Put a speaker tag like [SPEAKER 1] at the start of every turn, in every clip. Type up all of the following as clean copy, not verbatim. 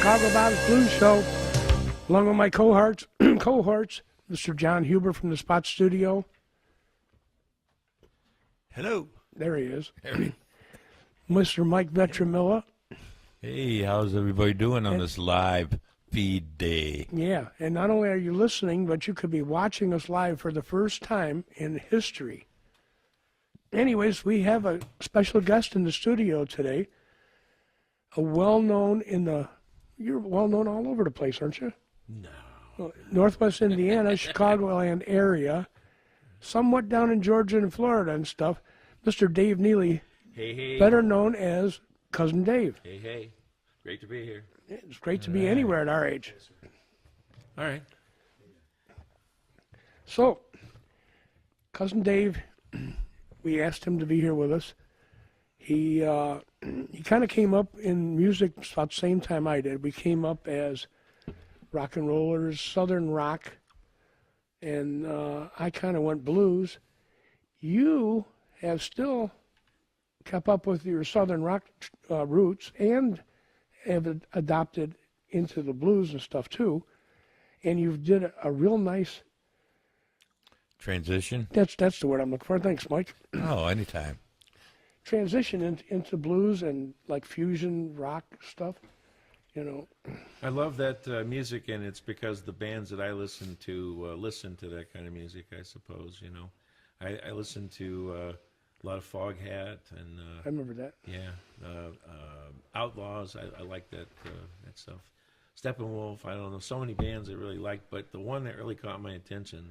[SPEAKER 1] Chicago Bob's Blues Show, along with my cohorts, Mr. John Huber from the Spot Studio.
[SPEAKER 2] Hello.
[SPEAKER 1] There he is. Mr. Mike Vetramilla.
[SPEAKER 2] Hey, how's everybody doing on this live feed day?
[SPEAKER 1] Yeah, and not only are you listening, but you could be watching us live for the first time in history. Anyways, we have a special guest in the studio today. You're well-known all over the place, aren't you?
[SPEAKER 2] No.
[SPEAKER 1] Northwest Indiana, Chicagoland area, somewhat down in Georgia and Florida and stuff. Mr. Dave Neely,
[SPEAKER 3] Hey.
[SPEAKER 1] better known as Cousin Dave.
[SPEAKER 3] Hey. Great to be here.
[SPEAKER 1] It's great to be anywhere at our age.
[SPEAKER 3] All right.
[SPEAKER 1] So, Cousin Dave, we asked him to be here with us. He kind of came up in music about the same time I did. We came up as rock and rollers, southern rock, and I kind of went blues. You have still kept up with your southern rock roots and have adopted into the blues and stuff too. And you've did a real nice
[SPEAKER 2] Transition?
[SPEAKER 1] That's the word I'm looking for. Thanks, Mike.
[SPEAKER 2] Oh, anytime.
[SPEAKER 1] Transition into blues and like fusion rock stuff, you know.
[SPEAKER 3] I love that music, and it's because the bands that I listen to that kind of music, I suppose, you know. I listen to a lot of Foghat and
[SPEAKER 1] I remember that.
[SPEAKER 3] Outlaws. I like that stuff. Steppenwolf. I don't know, so many bands I really like, but the one that really caught my attention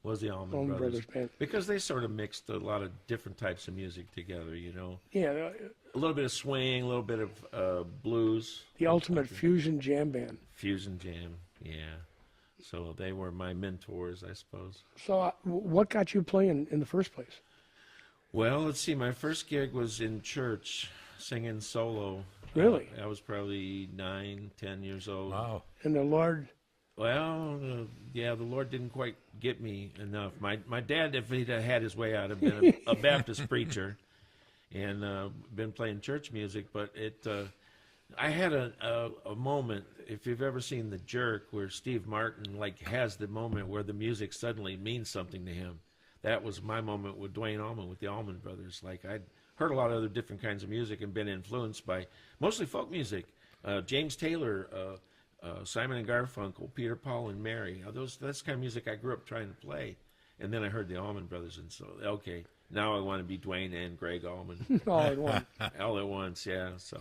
[SPEAKER 3] was the Allman Brothers
[SPEAKER 1] Band.
[SPEAKER 3] because they sort of mixed a lot of different types of music together, you know.
[SPEAKER 1] Yeah,
[SPEAKER 3] A little bit of swing, a little bit of blues.
[SPEAKER 1] the ultimate fusion jam band.
[SPEAKER 3] Fusion jam, yeah. So they were my mentors, I suppose.
[SPEAKER 1] So what got you playing in the first place?
[SPEAKER 3] Well, let's see. My first gig was in church, singing solo.
[SPEAKER 1] Really?
[SPEAKER 3] I was probably 9, 10 years old.
[SPEAKER 2] Wow.
[SPEAKER 1] And the Lord...
[SPEAKER 3] Well, the Lord didn't quite get me enough. My dad, if he'd had his way, I'd have been a Baptist preacher and been playing church music. But I had a moment, if you've ever seen The Jerk, where Steve Martin has the moment where the music suddenly means something to him. That was my moment with Dwayne Allman, with the Allman Brothers. I'd heard a lot of other different kinds of music and been influenced by mostly folk music. James Taylor, Simon and Garfunkel, Peter, Paul, and Mary. That's the kind of music I grew up trying to play. And then I heard the Allman Brothers, and so, okay, now I want to be Dwayne and Greg Allman.
[SPEAKER 1] all at once.
[SPEAKER 3] All at once, yeah. So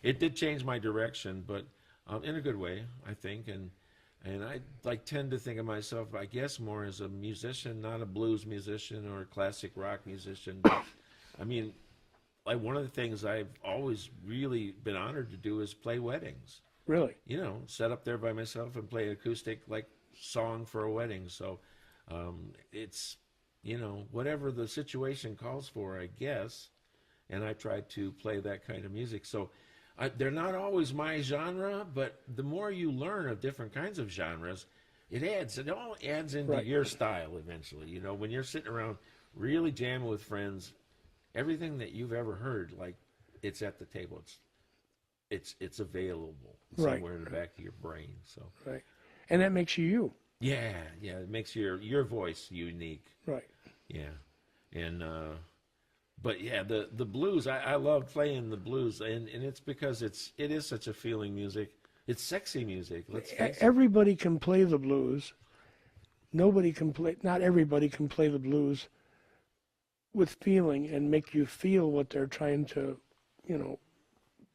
[SPEAKER 3] it did change my direction, but in a good way, I think. And I tend to think of myself, I guess, more as a musician, not a blues musician or a classic rock musician. But, I mean, one of the things I've always really been honored to do is play weddings.
[SPEAKER 1] Really?
[SPEAKER 3] You know, set up there by myself and play acoustic song for a wedding. So it's, you know, whatever the situation calls for, I guess. And I try to play that kind of music. So they're not always my genre, but the more you learn of different kinds of genres, it all adds into your style eventually. You know, when you're sitting around really jamming with friends, everything that you've ever heard, it's at the table. It's available somewhere in the back of your brain. So
[SPEAKER 1] Right. And that makes you.
[SPEAKER 3] Yeah, it makes your voice unique.
[SPEAKER 1] Right.
[SPEAKER 3] Yeah, and but yeah, the blues. I love playing the blues, and it's because it is such a feeling music. It's sexy music. Let's face it.
[SPEAKER 1] Everybody can play the blues. Not everybody can play the blues with feeling and make you feel what they're trying to, you know,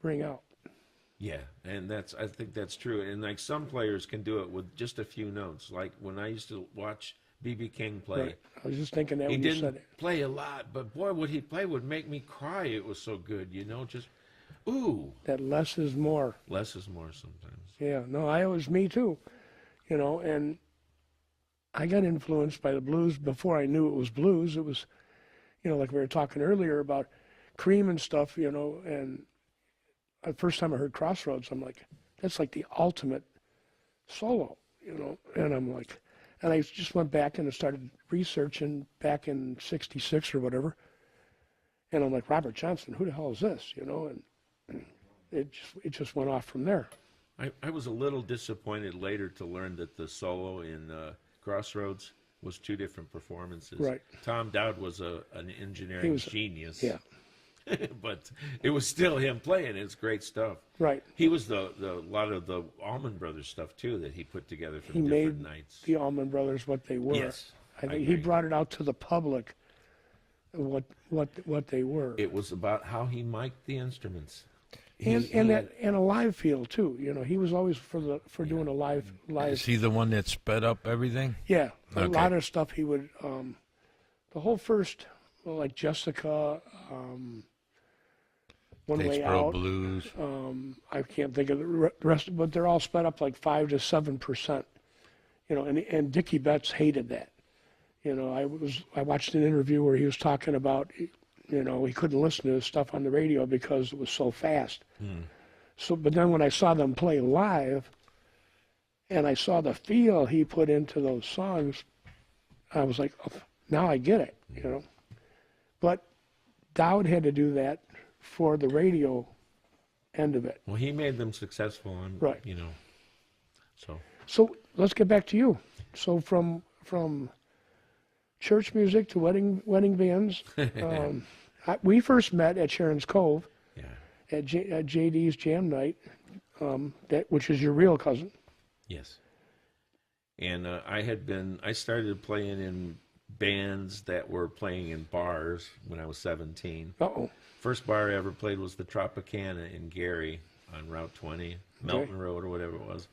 [SPEAKER 1] bring out.
[SPEAKER 3] Yeah, and I think that's true. And some players can do it with just a few notes. Like when I used to watch B.B. King play.
[SPEAKER 1] Right. I was just thinking that
[SPEAKER 3] he
[SPEAKER 1] when you
[SPEAKER 3] didn't
[SPEAKER 1] said it.
[SPEAKER 3] play a lot, but boy, what he play would make me cry. It was so good, you know, just, ooh.
[SPEAKER 1] That less is more.
[SPEAKER 3] Less is more sometimes.
[SPEAKER 1] Yeah, no, me too, you know, and I got influenced by the blues before I knew it was blues. It was, you know, like we were talking earlier about Cream and stuff, you know, and the first time I heard Crossroads, I'm like, that's like the ultimate solo, you know, and I'm like, and I just went back and I started researching back in '66 or whatever, and I'm like, Robert Johnson, who the hell is this, you know, and it just went off from there.
[SPEAKER 3] I was a little disappointed later to learn that the solo in Crossroads was two different performances.
[SPEAKER 1] Right.
[SPEAKER 3] Tom Dowd was an engineering genius.
[SPEAKER 1] Yeah.
[SPEAKER 3] But it was still him playing. It's great stuff.
[SPEAKER 1] Right.
[SPEAKER 3] He was the lot of the Allman Brothers stuff too that he put together for
[SPEAKER 1] He
[SPEAKER 3] the different
[SPEAKER 1] made
[SPEAKER 3] nights.
[SPEAKER 1] the Allman Brothers what they were.
[SPEAKER 3] Yes,
[SPEAKER 1] I
[SPEAKER 3] I
[SPEAKER 1] think he
[SPEAKER 3] agree.
[SPEAKER 1] brought it out to the public what they were.
[SPEAKER 3] It was about how he mic'd the instruments.
[SPEAKER 1] and a live feel too. You know, he was always for doing a live.
[SPEAKER 2] Is he the one that sped up everything?
[SPEAKER 1] Yeah, a
[SPEAKER 2] Okay.
[SPEAKER 1] lot of stuff he would. The whole first, well, like Jessica, One Way
[SPEAKER 2] Statesboro
[SPEAKER 1] Out.
[SPEAKER 2] Blues.
[SPEAKER 1] I can't think of the rest, but they're all sped up like 5 to 7%. You know, and Dickie Betts hated that. You know, I watched an interview where he was talking about, you know, he couldn't listen to his stuff on the radio because it was so fast. So, but then when I saw them play live, and I saw the feel he put into those songs, I was like, oh, now I get it. You know, but Dowd had to do that for the radio end of it.
[SPEAKER 3] Well, he made them successful on,
[SPEAKER 1] Right.
[SPEAKER 3] you know. So
[SPEAKER 1] So let's get back to you. So from church music to wedding bands, we first met at Sharon's Cove
[SPEAKER 3] yeah,
[SPEAKER 1] at JD's Jam Night, which is your real cousin.
[SPEAKER 3] yes. And I started playing in bands that were playing in bars when I was 17.
[SPEAKER 1] Uh-oh.
[SPEAKER 3] First bar I ever played was the Tropicana in Gary on Route 20, Melton Road or whatever it was.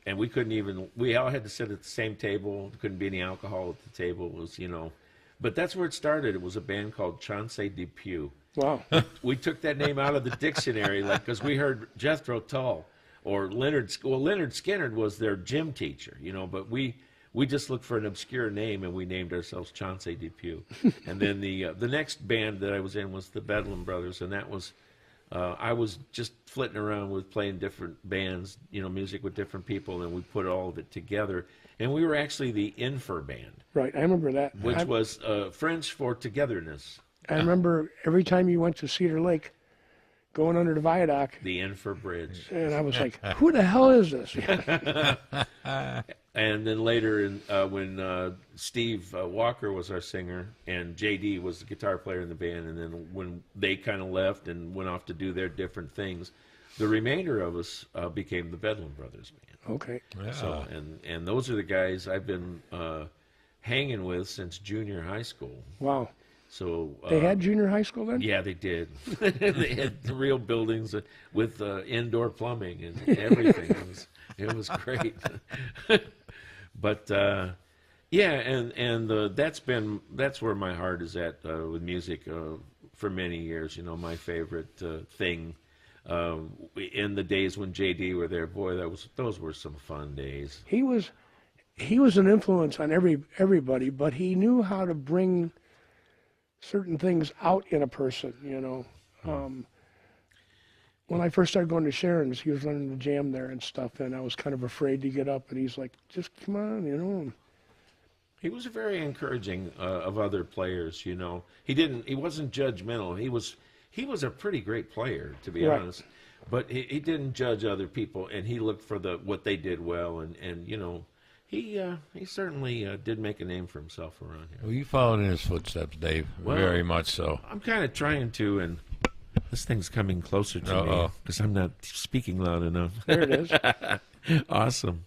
[SPEAKER 3] And we all had to sit at the same table. There couldn't be any alcohol at the table. It was, you know, but that's where it started. It was a band called Chauncey Depew.
[SPEAKER 1] Wow.
[SPEAKER 3] We took that name out of the dictionary, like, because we heard Jethro Tull or Leonard Skinner was their gym teacher, you know, but we just looked for an obscure name and we named ourselves Chauncey Depew. And then the next band that I was in was the Bedlam Brothers, and that was I was just flitting around with playing different bands, you know, music with different people, and we put all of it together. And we were actually the Infer band,
[SPEAKER 1] Right. I remember that.
[SPEAKER 3] which was French for togetherness.
[SPEAKER 1] I remember every time you went to Cedar Lake, going under the viaduct,
[SPEAKER 3] The Infer Bridge.
[SPEAKER 1] and I was like, who the hell is this?
[SPEAKER 3] And then later, when Steve Walker was our singer and JD was the guitar player in the band, and then when they kind of left and went off to do their different things, the remainder of us became the Bedlam Brothers band.
[SPEAKER 1] Okay.
[SPEAKER 2] Yeah.
[SPEAKER 3] So, and those are the guys I've been hanging with since junior high school.
[SPEAKER 1] Wow.
[SPEAKER 3] So
[SPEAKER 1] They had junior high school then?
[SPEAKER 3] yeah, they did. They had real buildings with indoor plumbing and everything. It was great. But yeah, and that's where my heart is at with music for many years. You know, my favorite thing in the days when JD were there. Boy, those were some fun days.
[SPEAKER 1] He was an influence on everybody, but he knew how to bring certain things out in a person, you know. When I first started going to Sharon's, he was running the jam there and stuff, and I was kind of afraid to get up, and he's like, just come on, you know.
[SPEAKER 3] He was very encouraging of other players. You know, he wasn't judgmental. He was a pretty great player, to be
[SPEAKER 1] Right.
[SPEAKER 3] honest. But he didn't judge other people, and he looked for what they did well, and you know, he certainly did make a name for himself around here.
[SPEAKER 2] Well, you followed in his footsteps, Dave.
[SPEAKER 3] Well,
[SPEAKER 2] Very much so.
[SPEAKER 3] I'm kind of trying to, and this thing's coming closer to me
[SPEAKER 2] Uh-oh.
[SPEAKER 3] because I'm not speaking loud enough.
[SPEAKER 1] There it is.
[SPEAKER 3] Awesome.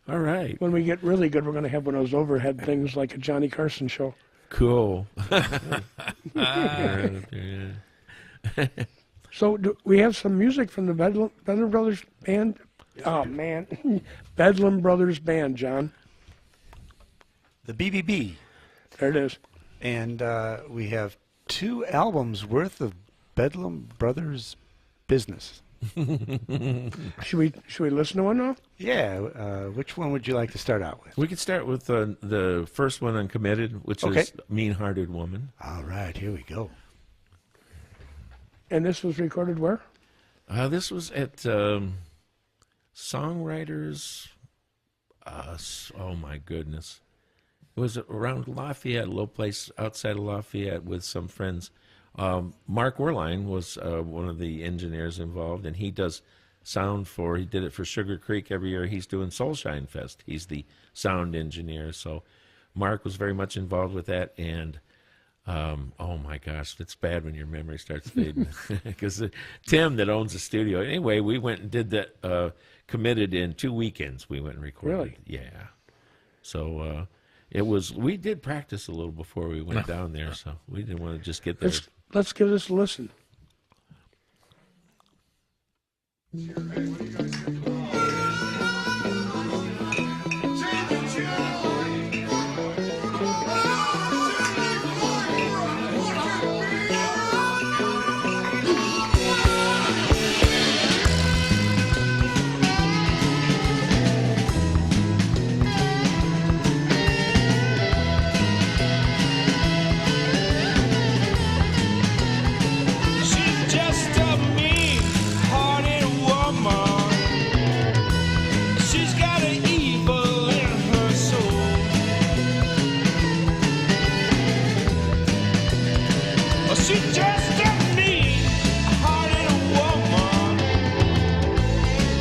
[SPEAKER 3] All right.
[SPEAKER 1] When we get really good, we're going to have one of those overhead things like a Johnny Carson show.
[SPEAKER 3] Cool.
[SPEAKER 1] So we have some music from the Bedlam Brothers band. Oh, man. Bedlam Brothers band, John.
[SPEAKER 4] The BBB.
[SPEAKER 1] There it is.
[SPEAKER 4] And we have 2 albums worth of Bedlam Brothers business.
[SPEAKER 1] Should we listen to one now?
[SPEAKER 4] Yeah, which one would you like to start out with?
[SPEAKER 3] We could start with the first one, Uncommitted, which
[SPEAKER 4] Okay.
[SPEAKER 3] is Mean-Hearted Woman.
[SPEAKER 4] All right, here we go.
[SPEAKER 1] And this was recorded where?
[SPEAKER 3] This was at Songwriters. Oh, my goodness. It was around Lafayette, a little place outside of Lafayette with some friends. Mark Werlein was one of the engineers involved, and he does sound for. He did it for Sugar Creek every year. He's doing Soulshine Fest. He's the sound engineer. So Mark was very much involved with that. And oh my gosh, it's bad when your memory starts fading. Because Tim, that owns the studio. Anyway, we went and did that. Committed in 2 weekends. We went and recorded.
[SPEAKER 1] Really?
[SPEAKER 3] Yeah. So it was. We did practice a little before we went down there. So we didn't want to just get there.
[SPEAKER 1] Let's give this a listen.
[SPEAKER 5] She's just a mean-hearted woman. She's got an evil in her soul. She's just a mean-hearted woman.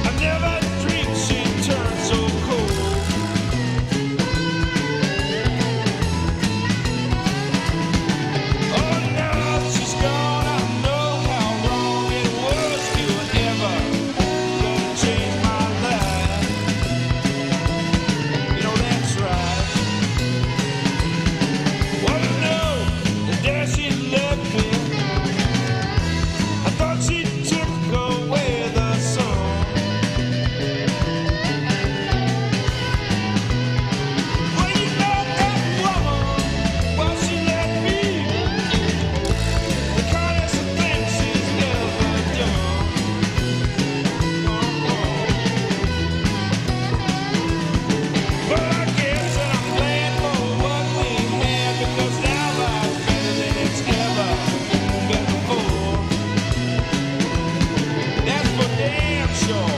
[SPEAKER 5] I never dreamed she'd turn so cold. Oh, now she's gone. I know how wrong it was to ever gonna change my life. You know that's right. Well, no, there she left me. I thought she took away the sun. Well, you know that woman, well, she left me. The kindest of things she's ever done. But I guess that I'm glad for what we had, because now life's better than it's ever been before. That's for damn sure.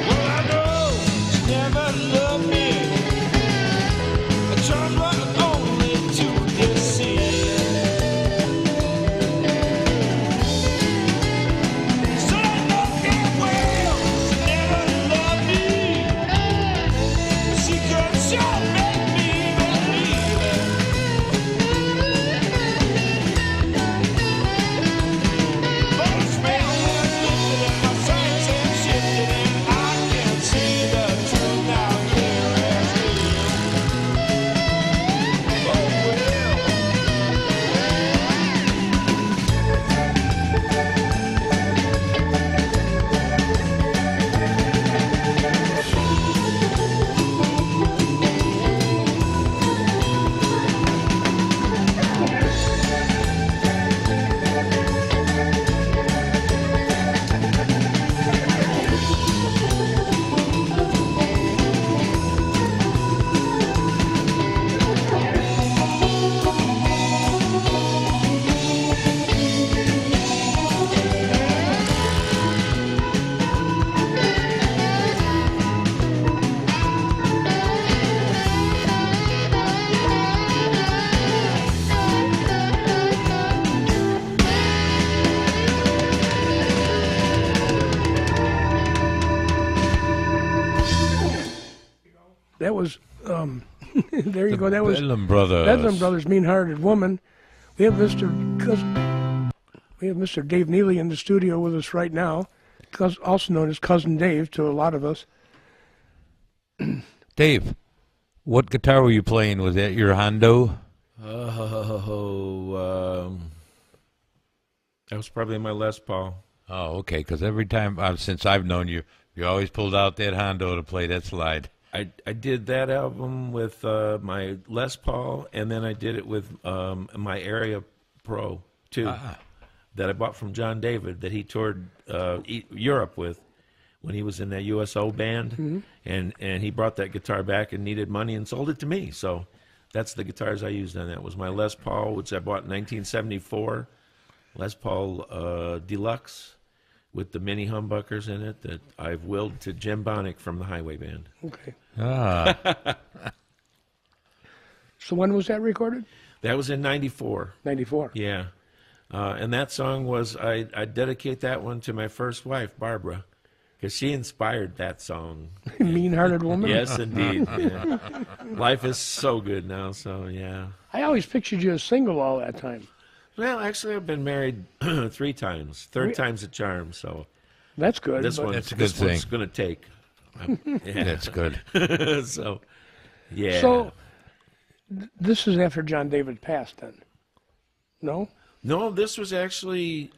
[SPEAKER 5] Well, I know she never loved me. I tried but only to deceive. So I know damn well she never loved me. She could sure make me believe it. But the spell has lifted and my sights have shifted, and I can see the truth now clear as day. Oh well.
[SPEAKER 1] That was, there you go. That was
[SPEAKER 2] Bedlam Brothers.
[SPEAKER 1] Bedlam Brothers, Mean-Hearted Woman. We have Mr. Dave Neely in the studio with us right now, also known as Cousin Dave to a lot of us.
[SPEAKER 2] Dave, what guitar were you playing? Was that your Hondo?
[SPEAKER 3] Oh, that was probably my Les Paul.
[SPEAKER 2] Oh, okay. Because every time since I've known you, you always pulled out that Hondo to play that slide.
[SPEAKER 3] I did that album with my Les Paul, and then I did it with my Area Pro too, that I bought from John David that he toured Europe with when he was in that USO band, and he brought that guitar back and needed money and sold it to me. So that's the guitars I used on that. Was my Les Paul, which I bought in 1974, Les Paul Deluxe, with the mini humbuckers in it that I've willed to Jim Bonick from the Highway Band.
[SPEAKER 1] Okay.
[SPEAKER 2] Ah,
[SPEAKER 1] So when was that recorded?
[SPEAKER 3] That was in 94.
[SPEAKER 1] 94.
[SPEAKER 3] Yeah. And that song was, I dedicate that one to my first wife, Barbara, because she inspired that song.
[SPEAKER 1] Mean-hearted woman.
[SPEAKER 3] Yes, indeed. Yeah. Life is so good now, so yeah.
[SPEAKER 1] I always pictured you as single all that time.
[SPEAKER 3] Well, actually, I've been married 3 times. Third time's a charm, so
[SPEAKER 1] That's good.
[SPEAKER 3] this
[SPEAKER 1] but
[SPEAKER 3] one,
[SPEAKER 2] That's a good
[SPEAKER 3] this one's
[SPEAKER 2] thing.
[SPEAKER 3] going to take. Yeah.
[SPEAKER 2] that's good.
[SPEAKER 3] So, yeah.
[SPEAKER 1] So this is after John David passed then? No?
[SPEAKER 3] No, this was actually,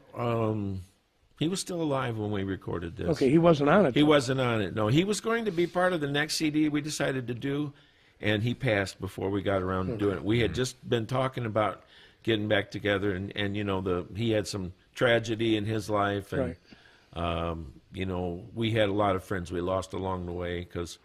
[SPEAKER 3] he was still alive when we recorded this.
[SPEAKER 1] Okay, he wasn't on it.
[SPEAKER 3] He
[SPEAKER 1] though.
[SPEAKER 3] wasn't on it. No, he was going to be part of the next CD we decided to do, and he passed before we got around to doing it. We had just been talking about getting back together, and you know, he had some tragedy in his life, and you know, we had a lot of friends we lost along the way because,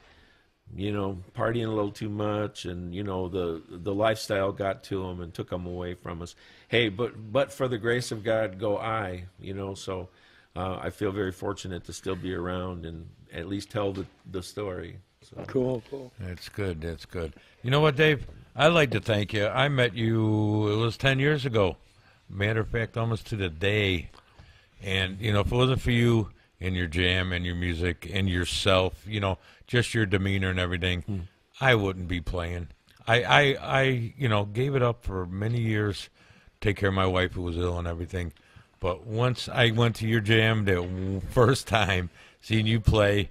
[SPEAKER 3] you know, partying a little too much, and you know, the lifestyle got to him and took him away from us. Hey, but for the grace of God go I, you know, so I feel very fortunate to still be around and at least tell the story. So.
[SPEAKER 1] Cool, cool.
[SPEAKER 2] That's good. That's good. You know what, Dave? I'd like to thank you. I met you, it was 10 years ago. Matter of fact, almost to the day. And, you know, if it wasn't for you and your jam and your music and yourself, you know, just your demeanor and everything, I wouldn't be playing. I you know, gave it up for many years, take care of my wife who was ill and everything. But once I went to your jam the first time, seeing you play,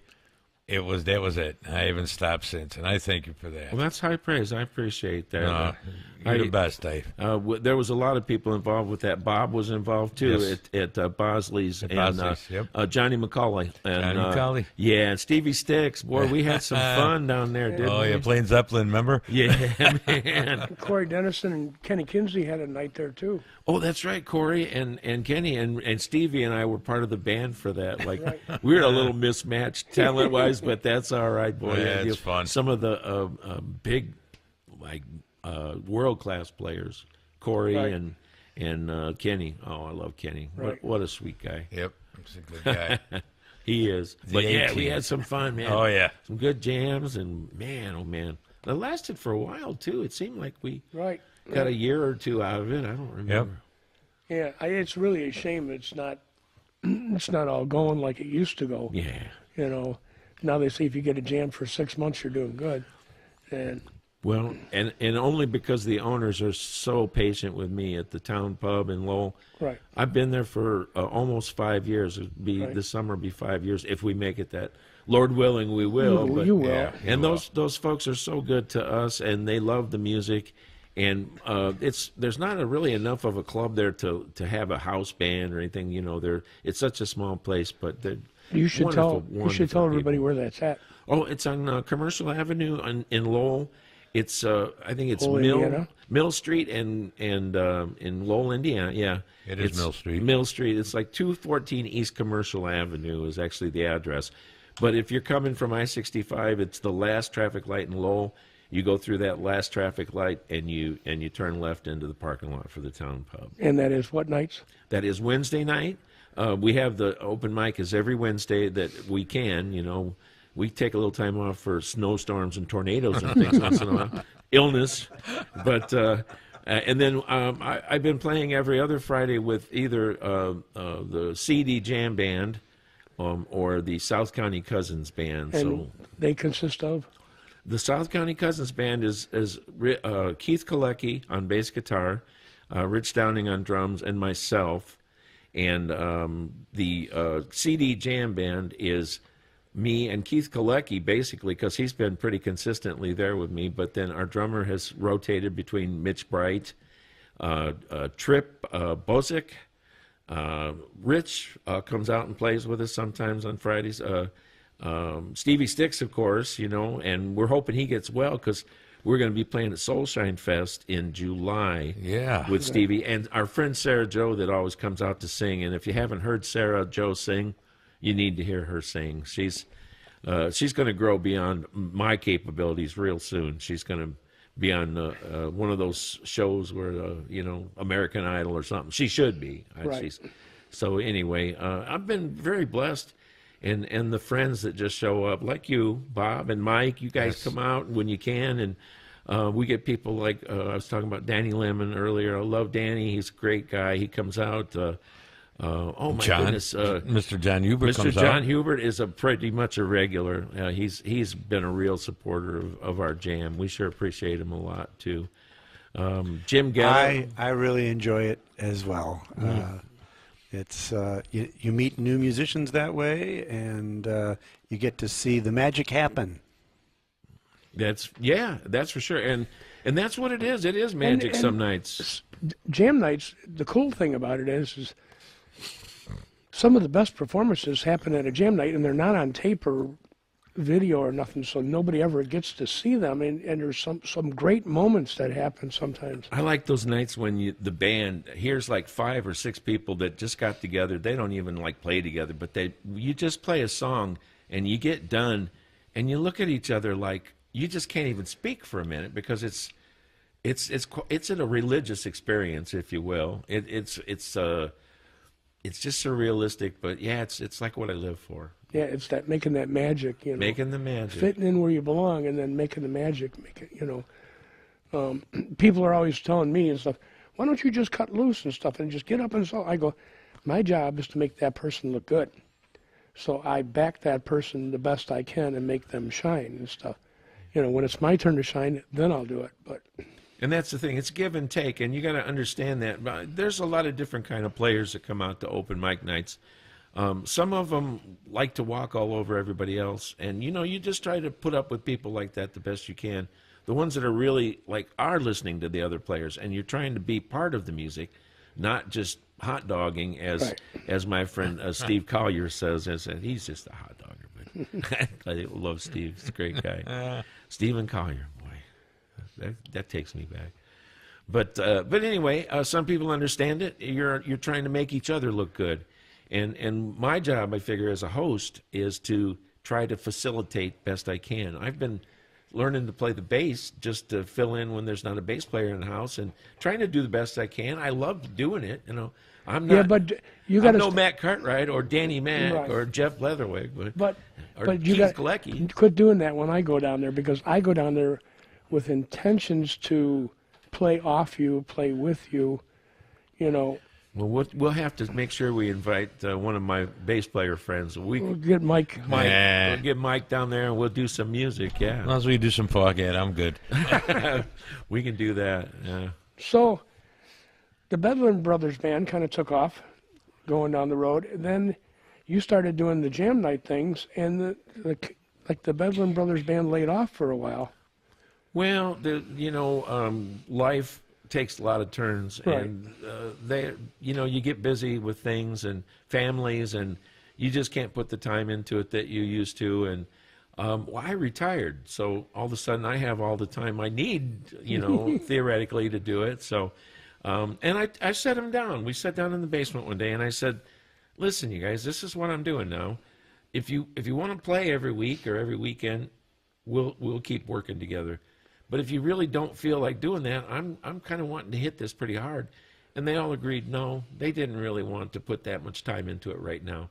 [SPEAKER 2] that was it. I haven't stopped since, and I thank you for that.
[SPEAKER 3] Well, that's high praise. I appreciate that.
[SPEAKER 2] You're the best, Dave.
[SPEAKER 3] There was a lot of people involved with that. Bob was involved too
[SPEAKER 2] Yes.
[SPEAKER 3] at Bosley's, and
[SPEAKER 2] Bosley's, yep.
[SPEAKER 3] Johnny McCauley. And,
[SPEAKER 2] Johnny McCauley.
[SPEAKER 3] Yeah, and Stevie Sticks. Boy, we had some fun down there, didn't
[SPEAKER 2] Oh,
[SPEAKER 3] we?
[SPEAKER 2] yeah, playing Zeppelin, remember?
[SPEAKER 3] Yeah, man.
[SPEAKER 1] Corey Dennison and Kenny Kinsey had a night there too.
[SPEAKER 3] Oh, that's right. Corey and Kenny and Stevie and I were part of the band for that. Like, we were a little mismatched talent-wise, but that's all right, boy.
[SPEAKER 2] Yeah,
[SPEAKER 3] You
[SPEAKER 2] it's fun.
[SPEAKER 3] Some of the big, like, world-class players, Corey
[SPEAKER 1] Right.
[SPEAKER 3] and Kenny. Oh, I love Kenny.
[SPEAKER 1] Right.
[SPEAKER 3] What a sweet guy.
[SPEAKER 2] Yep, he's a good guy.
[SPEAKER 3] He is. But yeah, we
[SPEAKER 2] A-team.
[SPEAKER 3] had some fun, man.
[SPEAKER 2] Oh, yeah.
[SPEAKER 3] Some good jams, and man, oh man. It lasted for a while, too. It seemed like we
[SPEAKER 1] Right.
[SPEAKER 3] got a year or two out of it. I don't remember.
[SPEAKER 1] Yeah, it's really a shame it's not all going like it used to go.
[SPEAKER 3] Yeah.
[SPEAKER 1] You know, now they say if you get a jam for 6 months, you're doing good. And
[SPEAKER 3] Well, and only because the owners are so patient with me at the town pub in Lowell.
[SPEAKER 1] right,
[SPEAKER 3] I've been there for almost 5 years. It'd be
[SPEAKER 1] Right.
[SPEAKER 3] this summer be 5 years if we make it that. Lord willing, we will.
[SPEAKER 1] You-
[SPEAKER 3] but,
[SPEAKER 1] you will.
[SPEAKER 2] Yeah.
[SPEAKER 3] And those folks are so good to us, and they love the music. And there's not really enough of a club there to have a house band or anything. You know, it's such a small place, but they're
[SPEAKER 1] you should
[SPEAKER 3] wonderful,
[SPEAKER 1] tell
[SPEAKER 3] wonderful
[SPEAKER 1] everybody
[SPEAKER 3] people.
[SPEAKER 1] where that's at.
[SPEAKER 3] Oh, it's on Commercial Avenue in Lowell. It's I think it's
[SPEAKER 1] Lowell, Indiana?
[SPEAKER 3] Mill Street and in Lowell, Indiana. Yeah,
[SPEAKER 2] It is
[SPEAKER 3] It's
[SPEAKER 2] Mill Street.
[SPEAKER 3] Mill Street. It's like 214 East Commercial Avenue is actually the address. But if you're coming from I-65, it's the last traffic light in Lowell. You go through that last traffic light and you turn left into the parking lot for the town pub.
[SPEAKER 1] And that is what nights?
[SPEAKER 3] That is Wednesday night. We have the open mic is every Wednesday that we can. You know, we take a little time off for snowstorms and tornadoes and things once in a while, illness. But and then I've been playing every other Friday with either the CD Jam Band or the South County Cousins Band.
[SPEAKER 1] And
[SPEAKER 3] So
[SPEAKER 1] they consist of?
[SPEAKER 3] the South County Cousins Band is Keith Kalecki on bass guitar, Rich Downing on drums, and myself. And the CD Jam Band is me and Keith Kalecki, basically, because he's been pretty consistently there with me. But then our drummer has rotated between Mitch Bright, Trip Bozick, Rich comes out and plays with us sometimes on Fridays. Stevie Sticks, of course, and we're hoping he gets well because we're going to be playing at Soulshine Fest in July
[SPEAKER 2] Yeah.
[SPEAKER 3] with Stevie. And our friend Sarah Joe that always comes out to sing. And if you haven't heard Sarah Joe sing, you need to hear her sing. She's going to grow beyond my capabilities real soon. She's going to be on one of those shows where, American Idol or something. She should be.
[SPEAKER 1] Right.
[SPEAKER 3] So anyway, I've been very blessed. And the friends that just show up, like you, Bob and Mike, you guys come out when you can. And we get people like, I was talking about Danny Lemon earlier. I love Danny. He's a great guy. He comes out. Oh, my goodness.
[SPEAKER 2] Mr. John Hubert
[SPEAKER 3] Mr.
[SPEAKER 2] comes
[SPEAKER 3] John
[SPEAKER 2] out.
[SPEAKER 3] Hubert is pretty much a regular. He's been a real supporter of our jam. We sure appreciate him a lot, too. Jim Gettle.
[SPEAKER 4] I really enjoy it as well. It's you meet new musicians that way, and you get to see the magic happen.
[SPEAKER 3] That's for sure. And that's what it is. It is magic some nights.
[SPEAKER 1] Jam nights, the cool thing about it is some of the best performances happen at a jam night, and they're not on tape or video or nothing, so nobody ever gets to see them. And there's some great moments that happen sometimes.
[SPEAKER 3] I like those nights when the band, here's like 5 or 6 people that just got together. They don't even play together, but you just play a song and you get done and you look at each other like you just can't even speak for a minute because it's a religious experience, if you will. It's just surrealistic, but yeah, it's like what I live for.
[SPEAKER 1] Yeah, it's that making that magic,
[SPEAKER 3] Making the magic.
[SPEAKER 1] fitting in where you belong, and then making the magic. People are always telling me and stuff, why don't you just cut loose and stuff and just get up and so? I go, my job is to make that person look good. So I back that person the best I can and make them shine and stuff. When it's my turn to shine, then I'll do it.
[SPEAKER 3] And that's the thing. It's give and take, and you got to understand that. There's a lot of different kind of players that come out to open mic nights. Some of them like to walk all over everybody else, and you just try to put up with people like that the best you can. The ones that are really are listening to the other players, and you're trying to be part of the music, not just hot dogging as my friend Steve Collier says. He's just a hot dogger, but I love Steve. He's a great guy. Stephen Collier, boy, that takes me back. But anyway, some people understand it. You're trying to make each other look good. And my job, I figure, as a host, is to try to facilitate best I can. I've been learning to play the bass just to fill in when there's not a bass player in the house and trying to do the best I can. I love doing it. I'm not.
[SPEAKER 1] Yeah, but you got
[SPEAKER 3] I'm
[SPEAKER 1] to.
[SPEAKER 3] no Matt Cartwright or Danny Mac
[SPEAKER 1] Right.
[SPEAKER 3] or Jeff Leatherwick,
[SPEAKER 1] But you
[SPEAKER 3] Keith
[SPEAKER 1] got
[SPEAKER 3] Galecki.
[SPEAKER 1] quit doing that when I go down there, because I go down there with intentions to play off you, play with you.
[SPEAKER 3] Well, we'll have to make sure we invite one of my bass player friends.
[SPEAKER 1] We'll get Mike.
[SPEAKER 2] Nah.
[SPEAKER 3] We'll get Mike down there and we'll do some music.
[SPEAKER 2] As
[SPEAKER 3] Yeah,
[SPEAKER 2] long as we do some Foghat, I'm good.
[SPEAKER 3] we can do that. Yeah.
[SPEAKER 1] So the Bedlam Brothers band kind of took off going down the road. And then you started doing the jam night things, and the Bedlam Brothers band laid off for a while.
[SPEAKER 3] Well, life takes a lot of turns,
[SPEAKER 1] Right.
[SPEAKER 3] and you get busy with things and families, and you just can't put the time into it that you used to. And I retired, so all of a sudden I have all the time I need, theoretically, to do it. So, and I set him down. We sat down in the basement one day, and I said, "Listen, you guys, this is what I'm doing now. If you want to play every week or every weekend, we'll keep working together. But if you really don't feel like doing that, I'm kind of wanting to hit this pretty hard." And they all agreed, no, they didn't really want to put that much time into it right now.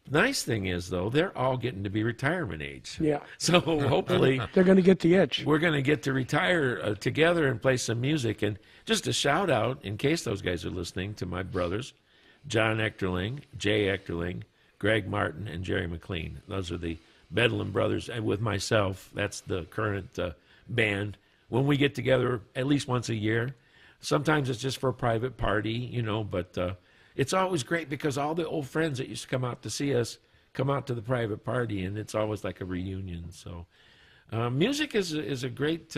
[SPEAKER 3] The nice thing is, though, they're all getting to be retirement age.
[SPEAKER 1] Yeah.
[SPEAKER 3] So hopefully
[SPEAKER 1] They're going to get the itch.
[SPEAKER 3] we're going to get to retire together and play some music. And just a shout out, in case those guys are listening, to my brothers, John Echterling, Jay Echterling, Greg Martin, and Jerry McLean. Those are the Bedlam brothers. And with myself, that's the current band. When we get together at least once a year, sometimes it's just for a private party, but it's always great because all the old friends that used to come out to see us come out to the private party, and it's always like a reunion. So music is a great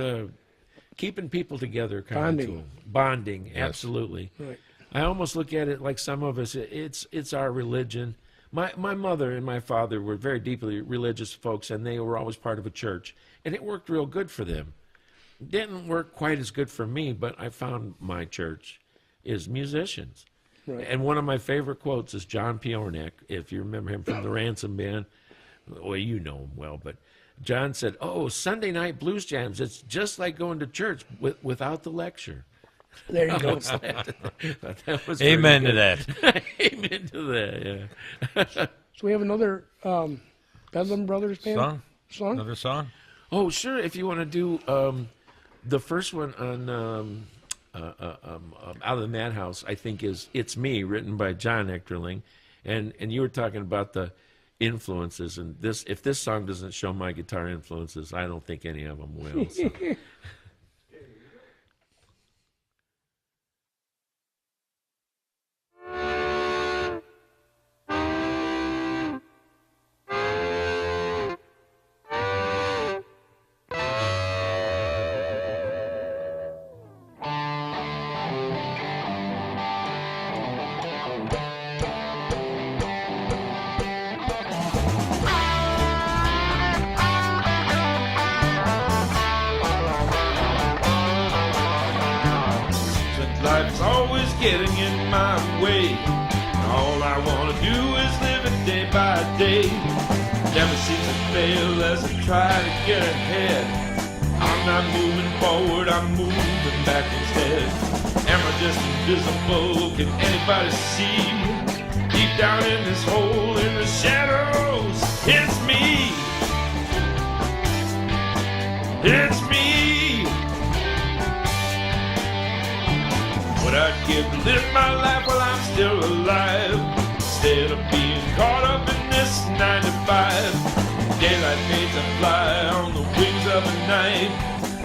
[SPEAKER 3] keeping people together kind
[SPEAKER 1] Bonding.
[SPEAKER 3] of tool. Bonding, absolutely.
[SPEAKER 1] Right.
[SPEAKER 3] I almost look at it like some of us. It's our religion. My mother and my father were very deeply religious folks, and they were always part of a church, and it worked real good for them. Didn't work quite as good for me, but I found my church is musicians.
[SPEAKER 1] Right.
[SPEAKER 3] And one of my favorite quotes is John Piornek, if you remember him from the Ransom Band. Well, you know him well, but John said, "Oh, Sunday night blues jams, it's just like going to church without the lecture."
[SPEAKER 1] There you go.
[SPEAKER 3] That was
[SPEAKER 2] Amen to
[SPEAKER 3] pretty
[SPEAKER 2] that.
[SPEAKER 3] good. Amen to that, yeah.
[SPEAKER 1] So we have another Bedlam Brothers band
[SPEAKER 2] Song? Another song?
[SPEAKER 3] Oh, sure, if you want to do the first one on Out of the Madhouse, I think is It's Me, written by John Eckerling. And you were talking about the influences, and if this song doesn't show my guitar influences, I don't think any of them will. So.
[SPEAKER 5] Life's always getting in my way. And all I want to do is live it day by day. Never seem to fail as I try to get ahead. I'm not moving forward, I'm moving back instead. Am I just invisible? Can anybody see? Deep down in this hole in the shadows, it's me. It's me. What I'd give to live my life while I'm still alive, instead of being caught up in this 9 to 5. Daylight fades and fly on the wings of the night,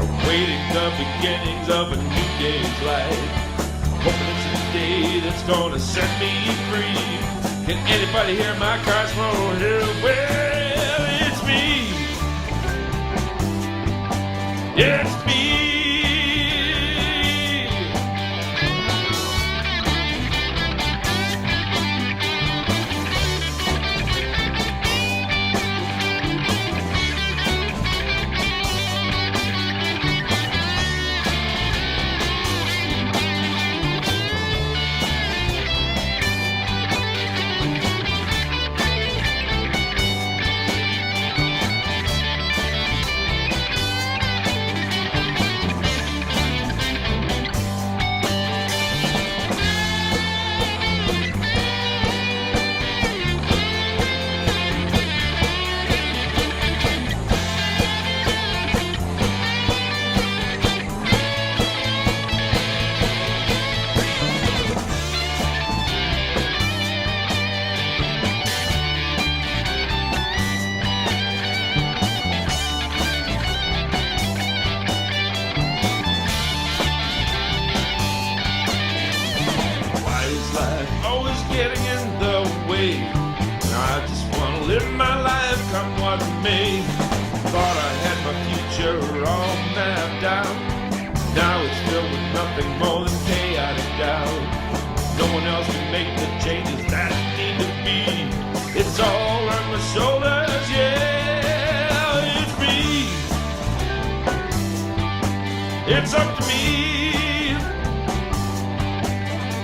[SPEAKER 5] awaiting the beginnings of a new day's light. Hoping it's a day that's gonna set me free. Can anybody hear my cries from over here? Well, it's me. It's me. Always getting in the way. And I just want to live my life come what may. Thought I had my future all mapped out. Now it's filled with nothing more than chaotic doubt. No one else can make the changes that need to be. It's all on my shoulders, yeah, it's me. It's up to me.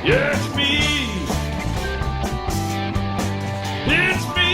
[SPEAKER 5] Yeah, it's me. It's me.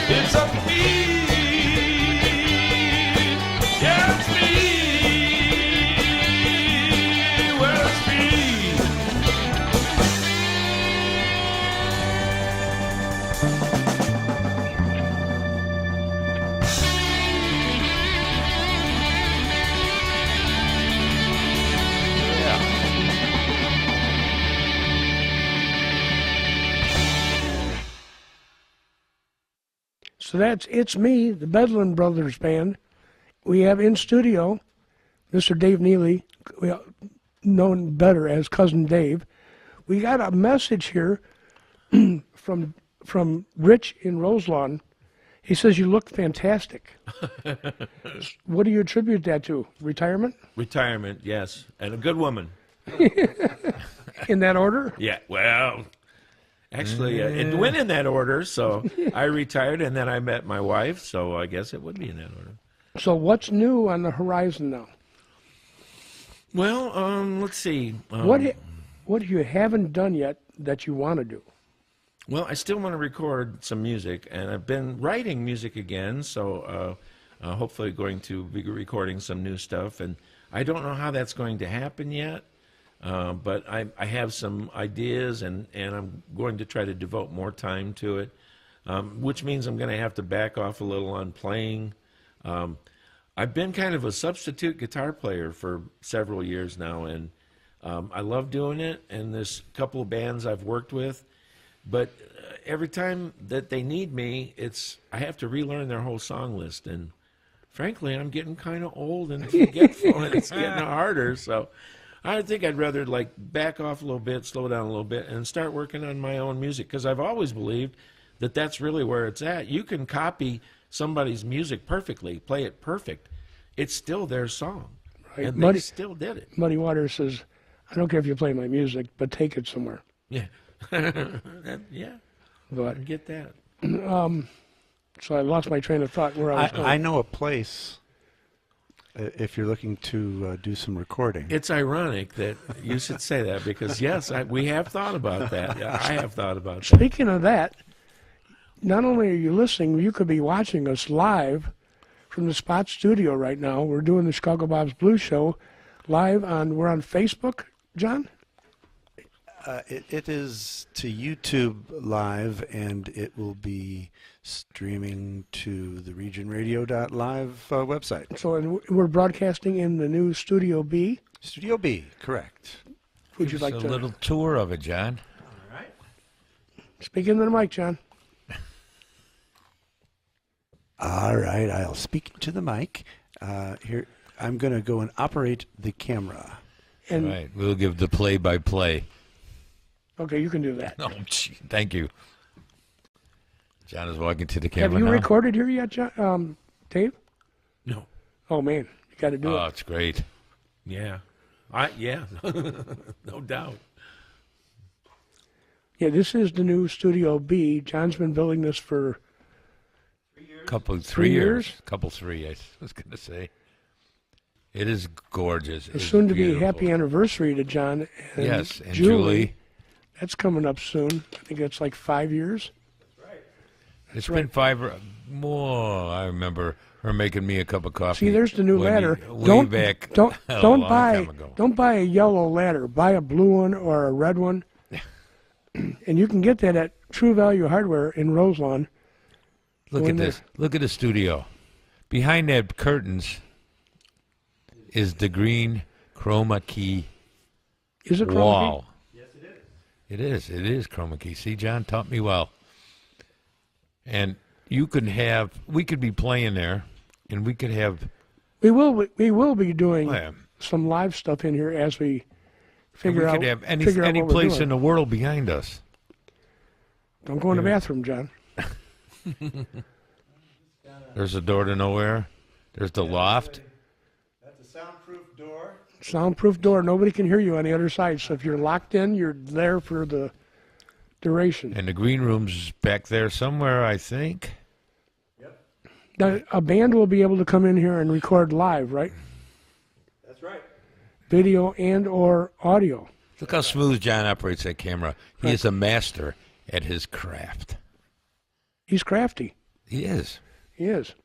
[SPEAKER 5] It's up to me. Yeah.
[SPEAKER 1] So it's me, the Bedlam Brothers Band. We have in studio Mr. Dave Neely, known better as Cousin Dave. We got a message here from Rich in Roselawn. He says you look fantastic. What do you attribute that to? Retirement?
[SPEAKER 3] Retirement, yes, and a good woman.
[SPEAKER 1] In that order?
[SPEAKER 3] Yeah, well, actually, it went in that order. So I retired, and then I met my wife. So I guess it would be in that order.
[SPEAKER 1] So what's new on the horizon now?
[SPEAKER 3] Well, let's see.
[SPEAKER 1] What you haven't done yet that you want to do?
[SPEAKER 3] Well, I still want to record some music, and I've been writing music again, so hopefully going to be recording some new stuff. And I don't know how that's going to happen yet, but I have some ideas, and I'm going to try to devote more time to it, which means I'm going to have to back off a little on playing. I've been kind of a substitute guitar player for several years now, and I love doing it, and there's a couple of bands I've worked with. But every time that they need me, I have to relearn their whole song list. And frankly, I'm getting kind of old and forgetful, and it's getting harder. So I think I'd rather like back off a little bit, slow down a little bit, and start working on my own music. Because I've always believed that that's really where it's at. You can copy somebody's music perfectly, play it perfect. It's still their song.
[SPEAKER 1] Right.
[SPEAKER 3] And they still did it.
[SPEAKER 1] Muddy Waters says, I don't care if you play my music, but take it somewhere.
[SPEAKER 3] Yeah. Yeah,
[SPEAKER 1] But
[SPEAKER 3] I get that.
[SPEAKER 1] so I lost my train of thought where I was going.
[SPEAKER 4] I know a place if you're looking to do some recording.
[SPEAKER 3] It's ironic that you should say that because, yes, we have thought about that. Yeah, I have thought about that.
[SPEAKER 1] Speaking of that, not only are you listening, you could be watching us live from the Spot Studio right now. We're doing the Chicago Bob's Blues Show live we're on Facebook, John?
[SPEAKER 4] It is to YouTube Live, and it will be streaming to the regionradio.live website.
[SPEAKER 1] So and we're broadcasting in the new Studio B.
[SPEAKER 4] Studio B, correct.
[SPEAKER 1] Would you
[SPEAKER 2] Give us
[SPEAKER 1] like
[SPEAKER 2] a
[SPEAKER 1] to
[SPEAKER 2] little tour of it, John?
[SPEAKER 1] speak into the mic, John?
[SPEAKER 4] All right, I'll speak to the mic. Here, I'm going to go and operate the camera.
[SPEAKER 1] And
[SPEAKER 2] Right. We'll give the play-by-play.
[SPEAKER 1] okay, you can do that.
[SPEAKER 2] Oh, gee, thank you. John is walking to the
[SPEAKER 1] Have
[SPEAKER 2] camera
[SPEAKER 1] you
[SPEAKER 2] now.
[SPEAKER 1] recorded here yet, John? Dave?
[SPEAKER 3] No.
[SPEAKER 1] Oh man, you got to do
[SPEAKER 2] Oh,
[SPEAKER 1] it.
[SPEAKER 2] it's great.
[SPEAKER 3] Yeah. Yeah. No doubt.
[SPEAKER 1] Yeah, this is the new Studio B. John's been building this for
[SPEAKER 2] Couple
[SPEAKER 1] 3 years?
[SPEAKER 2] Couple three, I was going to say. It is gorgeous.
[SPEAKER 1] a
[SPEAKER 2] It's
[SPEAKER 1] soon-to-be
[SPEAKER 2] beautiful.
[SPEAKER 1] happy anniversary to John. And
[SPEAKER 2] Yes, and Julie.
[SPEAKER 1] That's coming up soon. I think that's like 5 years.
[SPEAKER 2] It's been 5 or more. I remember her making me a cup of coffee.
[SPEAKER 1] See, there's the new
[SPEAKER 2] way
[SPEAKER 1] ladder.
[SPEAKER 2] Way back.
[SPEAKER 1] Don't
[SPEAKER 2] a
[SPEAKER 1] don't
[SPEAKER 2] long
[SPEAKER 1] buy
[SPEAKER 2] time ago.
[SPEAKER 1] don't buy a yellow ladder. Buy a blue one or a red one. And you can get that at True Value Hardware in Roselawn.
[SPEAKER 2] Look
[SPEAKER 1] Go
[SPEAKER 2] at
[SPEAKER 1] in there.
[SPEAKER 2] this. Look at the studio. Behind that curtains is the green chroma key
[SPEAKER 1] Is it chroma key?
[SPEAKER 2] wall. Yes, it is. It is. It is chroma key. See, John taught me well. And we could be playing there, and we could have,
[SPEAKER 1] We will be doing
[SPEAKER 2] well,
[SPEAKER 1] some live stuff in here as we
[SPEAKER 2] and
[SPEAKER 1] figure
[SPEAKER 2] we
[SPEAKER 1] out
[SPEAKER 2] could have any
[SPEAKER 1] what we're
[SPEAKER 2] place
[SPEAKER 1] doing.
[SPEAKER 2] in the world behind us.
[SPEAKER 1] Don't go in the bathroom, John.
[SPEAKER 2] There's a door to nowhere. There's the loft.
[SPEAKER 4] That's a soundproof door.
[SPEAKER 1] Soundproof door. Nobody can hear you on the other side. So if you're locked in, you're there for the duration.
[SPEAKER 2] And the green room's back there somewhere, I think.
[SPEAKER 1] Now, a band will be able to come in here and record live, right?
[SPEAKER 4] That's right.
[SPEAKER 1] Video and or audio.
[SPEAKER 2] Look how smooth John operates that camera. He is a master at his craft.
[SPEAKER 1] He's crafty.
[SPEAKER 2] He is.
[SPEAKER 1] He is.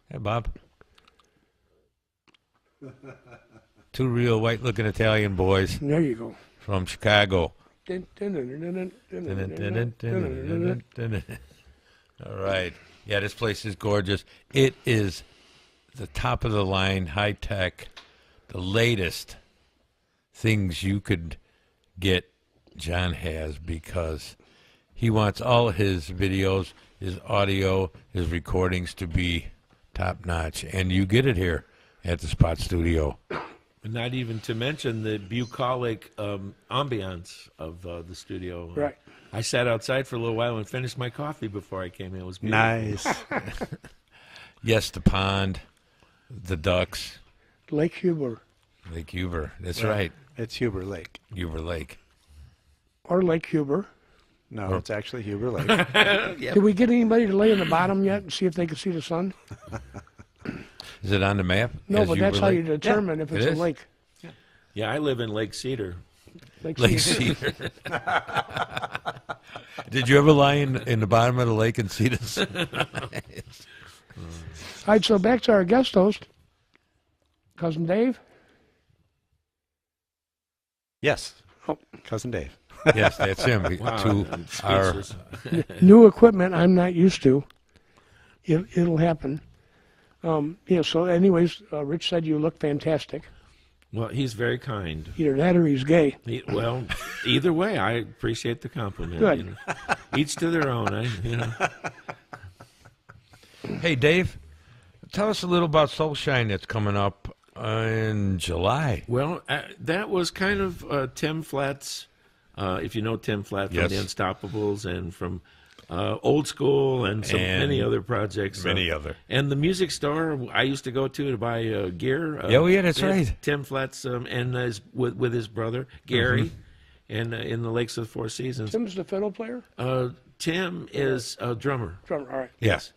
[SPEAKER 2] Hey, Bob. Two real white-looking Italian boys
[SPEAKER 1] There you go.
[SPEAKER 2] from Chicago.
[SPEAKER 1] Dun, dun, dun, dun, dun, dun, dun, dun, dun, dun, dun, dun.
[SPEAKER 2] All right. Yeah, this place is gorgeous. It is the top of the line, high tech, the latest things you could get. John has because he wants all his videos, his audio, his recordings to be top notch, and you get it here at the Spot Studio.
[SPEAKER 3] Not even to mention the bucolic ambiance of the studio.
[SPEAKER 1] Right.
[SPEAKER 3] I sat outside for a little while and finished my coffee before I came in. It was beautiful.
[SPEAKER 4] Nice.
[SPEAKER 2] Yes, the pond, the ducks,
[SPEAKER 1] Lake Huber
[SPEAKER 2] Lake Huber. That's right,
[SPEAKER 4] It's Huber Lake.
[SPEAKER 2] Huber Lake.
[SPEAKER 1] or Lake Huber.
[SPEAKER 4] No, it's actually Huber Lake.
[SPEAKER 1] Did we get anybody to lay in the bottom yet and see if they could see the sun?
[SPEAKER 2] Is it on the map?
[SPEAKER 1] No,
[SPEAKER 2] as
[SPEAKER 1] but
[SPEAKER 2] Huber
[SPEAKER 1] that's how
[SPEAKER 2] Lake?
[SPEAKER 1] you determine if
[SPEAKER 2] It
[SPEAKER 1] it's a
[SPEAKER 2] is?
[SPEAKER 1] lake.
[SPEAKER 3] Yeah, I live in Lake Cedar.
[SPEAKER 2] Lake Cedar. Did you ever lie in the bottom of the lake and see this?
[SPEAKER 1] All right, so back to our guest host, Cousin Dave.
[SPEAKER 4] Yes.
[SPEAKER 1] Oh.
[SPEAKER 4] Cousin Dave.
[SPEAKER 2] Yes, that's him.
[SPEAKER 3] Wow,
[SPEAKER 2] To
[SPEAKER 3] I'm
[SPEAKER 2] our
[SPEAKER 3] speechless.
[SPEAKER 1] New equipment I'm not used to. It'll happen. Yeah, so anyways, Rich said you look fantastic.
[SPEAKER 3] Well, he's very kind.
[SPEAKER 1] Either that or he's gay.
[SPEAKER 3] Well, either way, I appreciate the compliment.
[SPEAKER 1] Good.
[SPEAKER 3] You know. Each to their own.
[SPEAKER 2] Hey, Dave, tell us a little about Soulshine that's coming up in July.
[SPEAKER 3] Well, that was kind of Tim Flatt's, if you know Tim Flatt from
[SPEAKER 2] Yes.
[SPEAKER 3] the Unstoppables and from Old School and
[SPEAKER 2] And
[SPEAKER 3] many other projects.
[SPEAKER 2] many other.
[SPEAKER 3] And the music store I used to go to buy gear.
[SPEAKER 2] Oh, yeah, that's right.
[SPEAKER 3] Tim Flatt's and with his brother, Gary, and in the Lakes of the Four Seasons.
[SPEAKER 1] Tim's the fiddle player?
[SPEAKER 3] Tim is a drummer.
[SPEAKER 1] Drummer, all right.
[SPEAKER 2] Yes.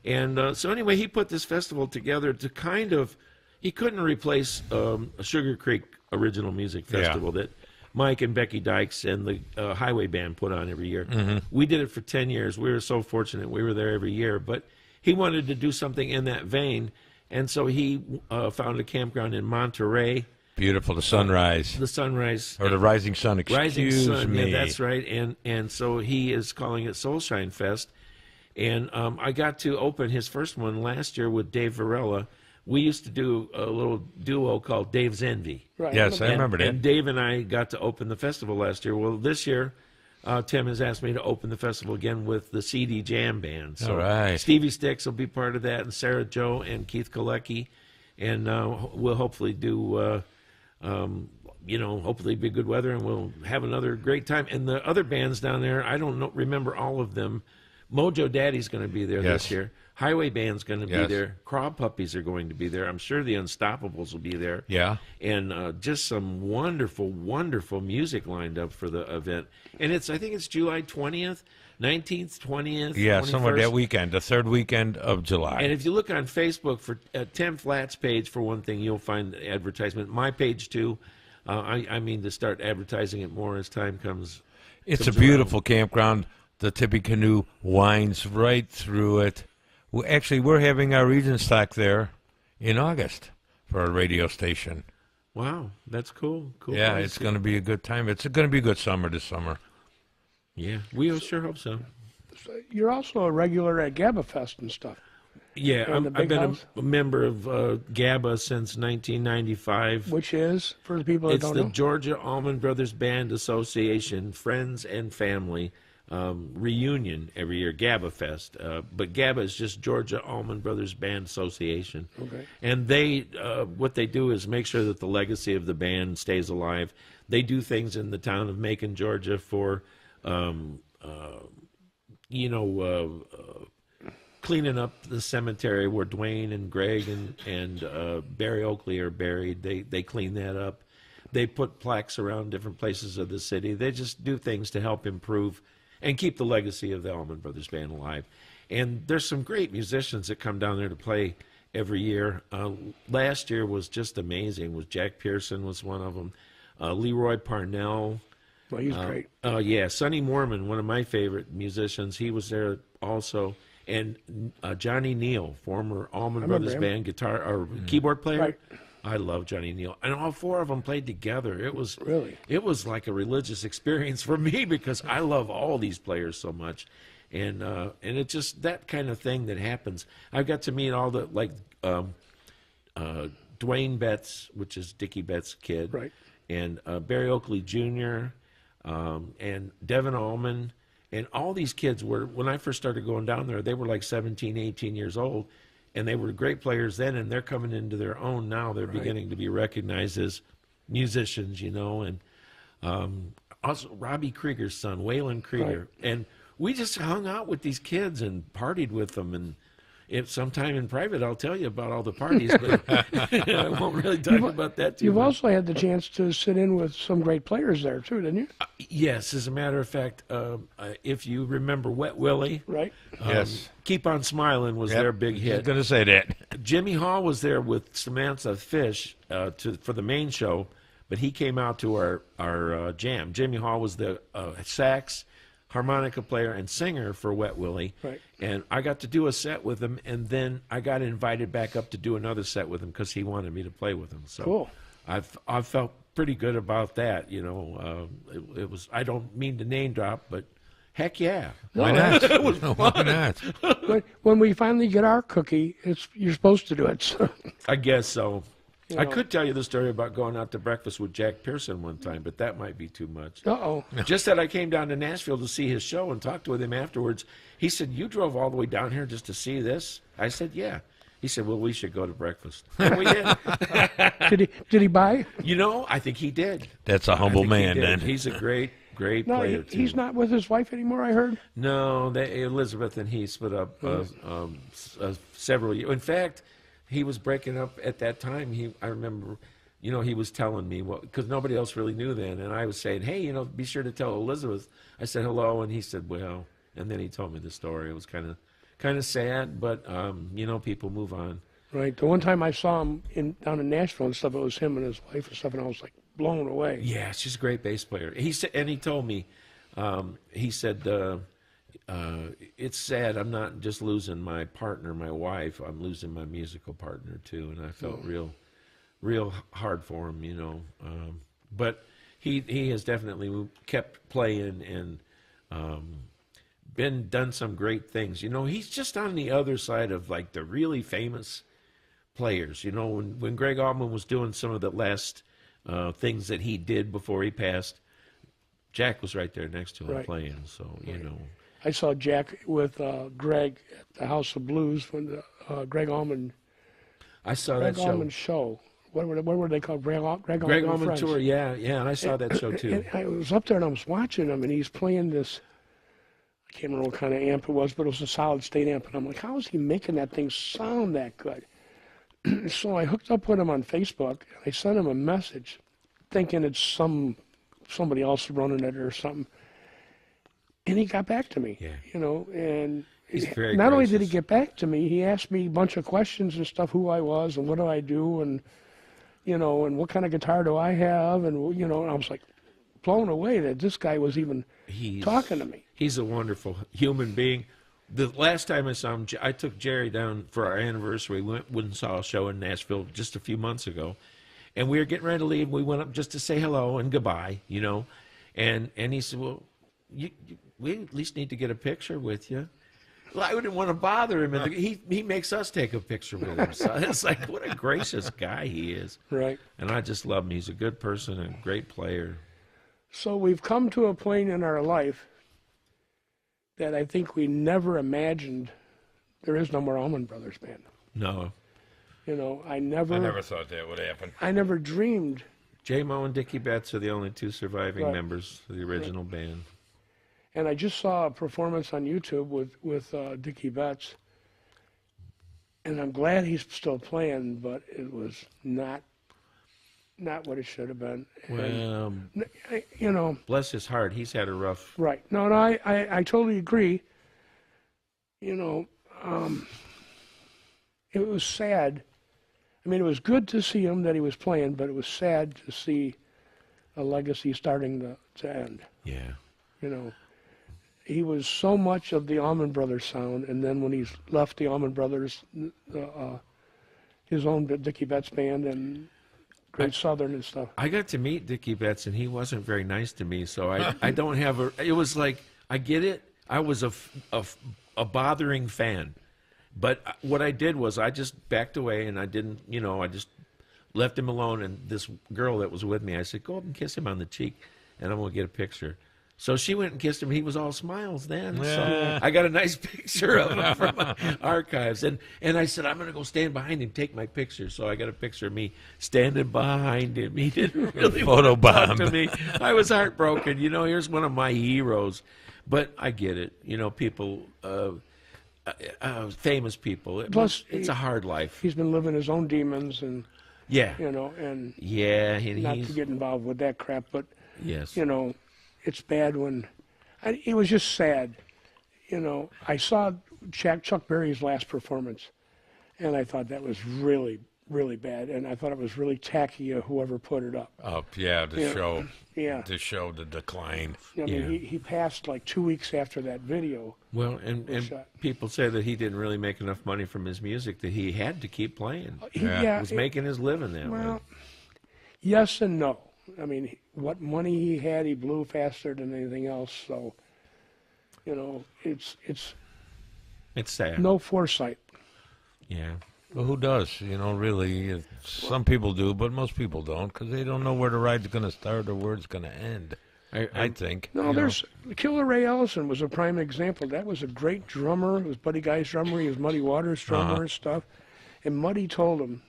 [SPEAKER 3] And so anyway, he put this festival together to kind of, he couldn't replace a Sugar Creek original music festival that Mike and Becky Dykes and the Highway Band put on every year. We did it for 10 years. We were so fortunate. We were there every year. But he wanted to do something in that vein. And so he found a campground in Monterey.
[SPEAKER 2] Beautiful, the sunrise.
[SPEAKER 3] The Sunrise.
[SPEAKER 2] Or the rising sun,
[SPEAKER 3] Rising
[SPEAKER 2] excuse
[SPEAKER 3] Sun,
[SPEAKER 2] me.
[SPEAKER 3] yeah, that's right. And so he is calling it Soulshine Fest. And I got to open his first one last year with Dave Varela. We used to do a little duo called Dave's Envy.
[SPEAKER 1] Right.
[SPEAKER 2] Yes, I
[SPEAKER 3] And-
[SPEAKER 2] remember that.
[SPEAKER 3] And Dave and I got to open the festival last year. Well, this year, Tim has asked me to open the festival again with the CD Jam Band. So
[SPEAKER 2] All right.
[SPEAKER 3] Stevie Sticks will be part of that, and Sarah Joe and Keith Kalecki. And we'll hopefully do, hopefully be good weather, and we'll have another great time. And the other bands down there, I don't remember all of them. Mojo Daddy's going to be there
[SPEAKER 2] Yes.
[SPEAKER 3] this year. Highway Band's going to be
[SPEAKER 2] Yes.
[SPEAKER 3] there. Crab Puppies are going to be there. I'm sure the Unstoppables will be there.
[SPEAKER 2] Yeah.
[SPEAKER 3] And just some wonderful, wonderful music lined up for the event. And I think it's July 20th, 19th, 20th.
[SPEAKER 2] Yeah, somewhere
[SPEAKER 3] 21st.
[SPEAKER 2] that weekend, the third weekend of July.
[SPEAKER 3] And if you look on Facebook for Tim Flatt's page, for one thing, you'll find the advertisement. My page, too. I mean to start advertising it more as time comes.
[SPEAKER 2] It's a
[SPEAKER 3] comes
[SPEAKER 2] beautiful campground. The Tippy Canoe winds right through it. We're having our region stock there in August for our radio station.
[SPEAKER 3] Wow, that's cool. Cool.
[SPEAKER 2] Yeah,
[SPEAKER 3] place.
[SPEAKER 2] it's going to be a good time. It's going to be a good summer this summer.
[SPEAKER 3] Yeah, we sure hope so.
[SPEAKER 1] You're also a regular at GABA Fest and stuff.
[SPEAKER 3] Yeah,
[SPEAKER 1] In the
[SPEAKER 3] I've
[SPEAKER 1] big
[SPEAKER 3] been
[SPEAKER 1] house?
[SPEAKER 3] a member of GABA since 1995.
[SPEAKER 1] Which is, for the people that
[SPEAKER 3] It's
[SPEAKER 1] don't
[SPEAKER 3] the
[SPEAKER 1] know.
[SPEAKER 3] Georgia Allman Brothers Band Association Friends and Family reunion every year, GABA Fest. But GABA is just Georgia Allman Brothers Band Association.
[SPEAKER 1] Okay.
[SPEAKER 3] And they, what they do is make sure that the legacy of the band stays alive. They do things in the town of Macon, Georgia for, cleaning up the cemetery where Dwayne and Greg and Barry Oakley are buried. They clean that up. They put plaques around different places of the city. They just do things to help improve and keep the legacy of the Allman Brothers Band alive. And there's some great musicians that come down there to play every year. Last year was just amazing. Was Jack Pearson was one of them. Leroy Parnell.
[SPEAKER 1] Well, he's great.
[SPEAKER 3] Yeah, Sonny Mormon, one of my favorite musicians. He was there also. And Johnny Neal, former Allman
[SPEAKER 1] remember
[SPEAKER 3] Brothers
[SPEAKER 1] him.
[SPEAKER 3] Band guitar or keyboard player.
[SPEAKER 1] Right.
[SPEAKER 3] I love Johnny Neal, and all four of them played together. It was like a religious experience for me because I love all these players so much, and it's just that kind of thing that happens. I've got to meet all the Dwayne Betts, which is Dickie Betts' kid,
[SPEAKER 1] Right.
[SPEAKER 3] and Barry Oakley Jr. And Devin Allman. And all these kids were, when I first started going down there, they were like 17, 18 years old, and they were great players then, and they're coming into their own now. They're beginning to be recognized as musicians, you know, and also Robbie Krieger's son, Waylon Krieger.
[SPEAKER 1] Right.
[SPEAKER 3] And we just hung out with these kids and partied with them. And if sometime in private, I'll tell you about all the parties, but I won't really talk about that too
[SPEAKER 1] You've
[SPEAKER 3] much.
[SPEAKER 1] also had the chance to sit in with some great players there too, didn't you?
[SPEAKER 3] Yes, as a matter of fact, if you remember Wet Willie,
[SPEAKER 1] Right.
[SPEAKER 2] Yes.
[SPEAKER 3] Keep on Smiling was
[SPEAKER 2] Yep.
[SPEAKER 3] their big
[SPEAKER 2] I was
[SPEAKER 3] hit.
[SPEAKER 2] going to say that.
[SPEAKER 3] Jimmy Hall was there with Samantha Fish for the main show, but he came out to our jam. Jimmy Hall was the sax, harmonica player, and singer for Wet Willie.
[SPEAKER 1] Right.
[SPEAKER 3] And I got to do a set with him, and then I got invited back up to do another set with him because he wanted me to play with him. So
[SPEAKER 1] Cool.
[SPEAKER 3] I've felt pretty good about that. You know, it was. I don't mean to name drop, but heck yeah.
[SPEAKER 2] Why not? Why not?
[SPEAKER 1] When we finally get our cookie, you're supposed to do it. So.
[SPEAKER 3] I guess so.
[SPEAKER 1] You
[SPEAKER 3] I
[SPEAKER 1] know.
[SPEAKER 3] could tell you the story about going out to breakfast with Jack Pearson one time, but that might be too much.
[SPEAKER 1] Uh-oh.
[SPEAKER 3] Just that I came down to Nashville to see his show and talked with him afterwards. He said, "You drove all the way down here just to see this?" I said, "Yeah." He said, "Well, we should go to breakfast." And we did.
[SPEAKER 1] Did he buy?
[SPEAKER 3] You know, I think he did.
[SPEAKER 2] That's a
[SPEAKER 3] I
[SPEAKER 2] humble
[SPEAKER 3] think he
[SPEAKER 2] man,
[SPEAKER 3] did.
[SPEAKER 2] then.
[SPEAKER 3] He's a great
[SPEAKER 1] No,
[SPEAKER 3] player, too.
[SPEAKER 1] he's not with his wife anymore, I heard.
[SPEAKER 3] No, Elizabeth and he split up several years. In fact, he was breaking up at that time. I remember, you know, he was telling me, because nobody else really knew then, and I was saying, "Hey, you know, be sure to tell Elizabeth." I said hello, and he said, "Well," and then he told me the story. It was kind of sad, but you know, people move on.
[SPEAKER 1] Right. The one time I saw him down in Nashville and stuff, it was him and his wife and stuff, and I was like blown away.
[SPEAKER 3] Yeah, she's a great bass player. He said, and he told me, he said, "It's sad. I'm not just losing my partner, my wife. I'm losing my musical partner too." And I felt real hard for him, you know. But he has definitely kept playing and done some great things. You know, he's just on the other side of like the really famous players. You know, when Greg Allman was doing some of the last things that he did before he passed, Jack was right there next to him
[SPEAKER 1] Right.
[SPEAKER 3] playing. So, you know.
[SPEAKER 1] I saw Jack with Greg at the House of Blues when the Greg Allman
[SPEAKER 3] I saw that show.
[SPEAKER 1] Allman show. What were they called? Greg
[SPEAKER 3] Greg
[SPEAKER 1] Allman
[SPEAKER 3] Allman
[SPEAKER 1] Friends.
[SPEAKER 3] Tour, yeah, and I saw that show too.
[SPEAKER 1] And I was up there and I was watching him, and he's playing this. I can't remember what kind of amp it was, but it was a solid state amp. And I'm like, how is he making that thing sound that good? So I hooked up with him on Facebook. I sent him a message, thinking it's somebody else running it or something. And he got back to me.
[SPEAKER 3] Yeah.
[SPEAKER 1] You know, and
[SPEAKER 3] He's very
[SPEAKER 1] not only did he
[SPEAKER 3] gracious.
[SPEAKER 1] get back to me, he asked me a bunch of questions and stuff, who I was and what do I do, and you know, and what kind of guitar do I have, and you know, and I was like blown away that this guy was even talking to me.
[SPEAKER 3] He's a wonderful human being. The last time I saw him, I took Jerry down for our anniversary. We went and saw a show in Nashville just a few months ago, and we were getting ready to leave. We went up just to say hello and goodbye, you know, and he said, "Well, we at least need to get a picture with you." Well, I wouldn't want to bother him, and he makes us take a picture with him. So it's like, what a gracious guy he is.
[SPEAKER 1] Right.
[SPEAKER 3] And I just love him. He's a good person and a great player.
[SPEAKER 1] So we've come to a point in our life that I think we never imagined there is no more Allman Brothers Band.
[SPEAKER 3] No,
[SPEAKER 1] You know, I
[SPEAKER 2] I
[SPEAKER 1] never
[SPEAKER 2] never thought that would happen.
[SPEAKER 1] dreamed.
[SPEAKER 3] J-Mo and Dickie Betts are the only two surviving
[SPEAKER 1] Right.
[SPEAKER 3] members of the original band.
[SPEAKER 1] And I just saw a performance on YouTube with Dickie Betts, and I'm glad he's still playing, but it was not what it should have been.
[SPEAKER 3] Well,
[SPEAKER 1] You know,
[SPEAKER 3] bless his heart, he's had a rough.
[SPEAKER 1] right? No, I totally agree. You know, it was sad. I mean, it was good to see him that he was playing, but it was sad to see a legacy starting to end.
[SPEAKER 3] Yeah.
[SPEAKER 1] You know, he was so much of the Allman Brothers sound, and then when he's left the Allman Brothers, his own Dickie Betts band and Great Southern and stuff.
[SPEAKER 3] I got to meet Dickie Betts, and he wasn't very nice to me, so I don't have a. It was like, I get it. I was a bothering fan. But what I did was I just backed away, and I didn't, you know, I just left him alone. And this girl that was with me, I said, "Go up and kiss him on the cheek, and I'm going to get a picture." So she went and kissed him. He was all smiles then.
[SPEAKER 2] Yeah.
[SPEAKER 3] So I got a nice picture of him from my archives. And I said, I'm going to go stand behind him, take my picture. So I got a picture of me standing behind him. He didn't really want to talk to me. I was heartbroken. Here's one of my heroes. But I get it. People, famous people.
[SPEAKER 1] Plus,
[SPEAKER 3] it's a hard life.
[SPEAKER 1] He's been living his own demons, and
[SPEAKER 3] Yeah.
[SPEAKER 1] and
[SPEAKER 3] Yeah.
[SPEAKER 1] not to get involved with that crap, but
[SPEAKER 3] Yes.
[SPEAKER 1] it's bad when it was just sad. I saw Chuck Berry's last performance, and I thought that was really, really bad, and I thought it was really tacky of whoever put it up.
[SPEAKER 2] To
[SPEAKER 1] Yeah.
[SPEAKER 2] show the decline.
[SPEAKER 1] I mean, he passed like 2 weeks after that video.
[SPEAKER 3] Well, and people say that he didn't really make enough money from his music, that he had to keep playing. He was making his living that way.
[SPEAKER 1] Yes and no. I mean, what money he had, he blew faster than anything else. So, it's
[SPEAKER 3] It's sad.
[SPEAKER 1] no foresight.
[SPEAKER 3] Yeah.
[SPEAKER 2] Well, who does? Really, some people do, but most people don't, because they don't know where the ride's going to start or where it's going to end. I think.
[SPEAKER 1] No, there's Killer Ray Ellison was a prime example. That was a great drummer. It was Buddy Guy's drummer. He was Muddy Waters' drummer and stuff. And Muddy told him,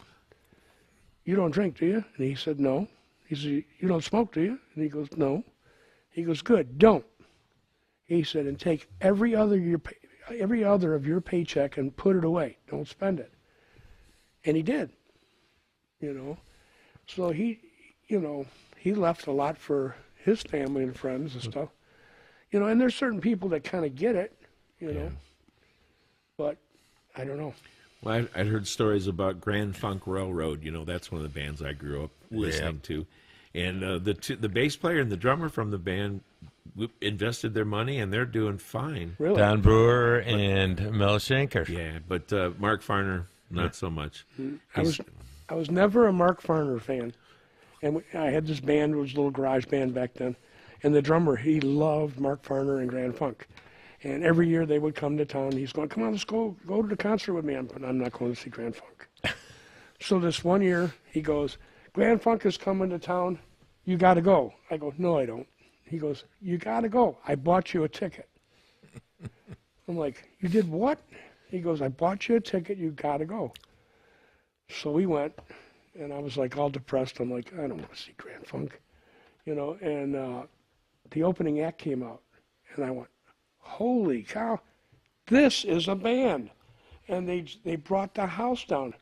[SPEAKER 1] "You don't drink, do you?" And he said, "No." He said, "You don't smoke, do you?" And he goes, "No." He goes, "Good, don't." He said, "And take every other of your paycheck and put it away. Don't spend it." And he did. So he left a lot for his family and friends and stuff. And there's certain people that kind of get it, but I don't know.
[SPEAKER 3] Well, I'd heard stories about Grand Funk Railroad. That's one of the bands I grew up listening to. And the bass player and the drummer from the band invested their money, and they're doing fine.
[SPEAKER 1] Really?
[SPEAKER 2] Don Brewer and Mel Shanker.
[SPEAKER 3] Yeah, but Mark Farner, not so much.
[SPEAKER 1] I was never a Mark Farner fan. And I had this band, it was a little garage band back then. And the drummer, he loved Mark Farner and Grand Funk. And every year they would come to town. He's going, "Come on, let's go to the concert with me." I'm not going to see Grand Funk. So this one year, he goes, "Grand Funk is coming to town. You got to go." I go, "No, I don't." He goes, "You got to go. I bought you a ticket." I'm like, "You did what?" He goes, "I bought you a ticket. You got to go." So we went, and I was like all depressed. I'm like, "I don't want to see Grand Funk," and the opening act came out, and I went, "Holy cow, this is a band." And they brought the house down.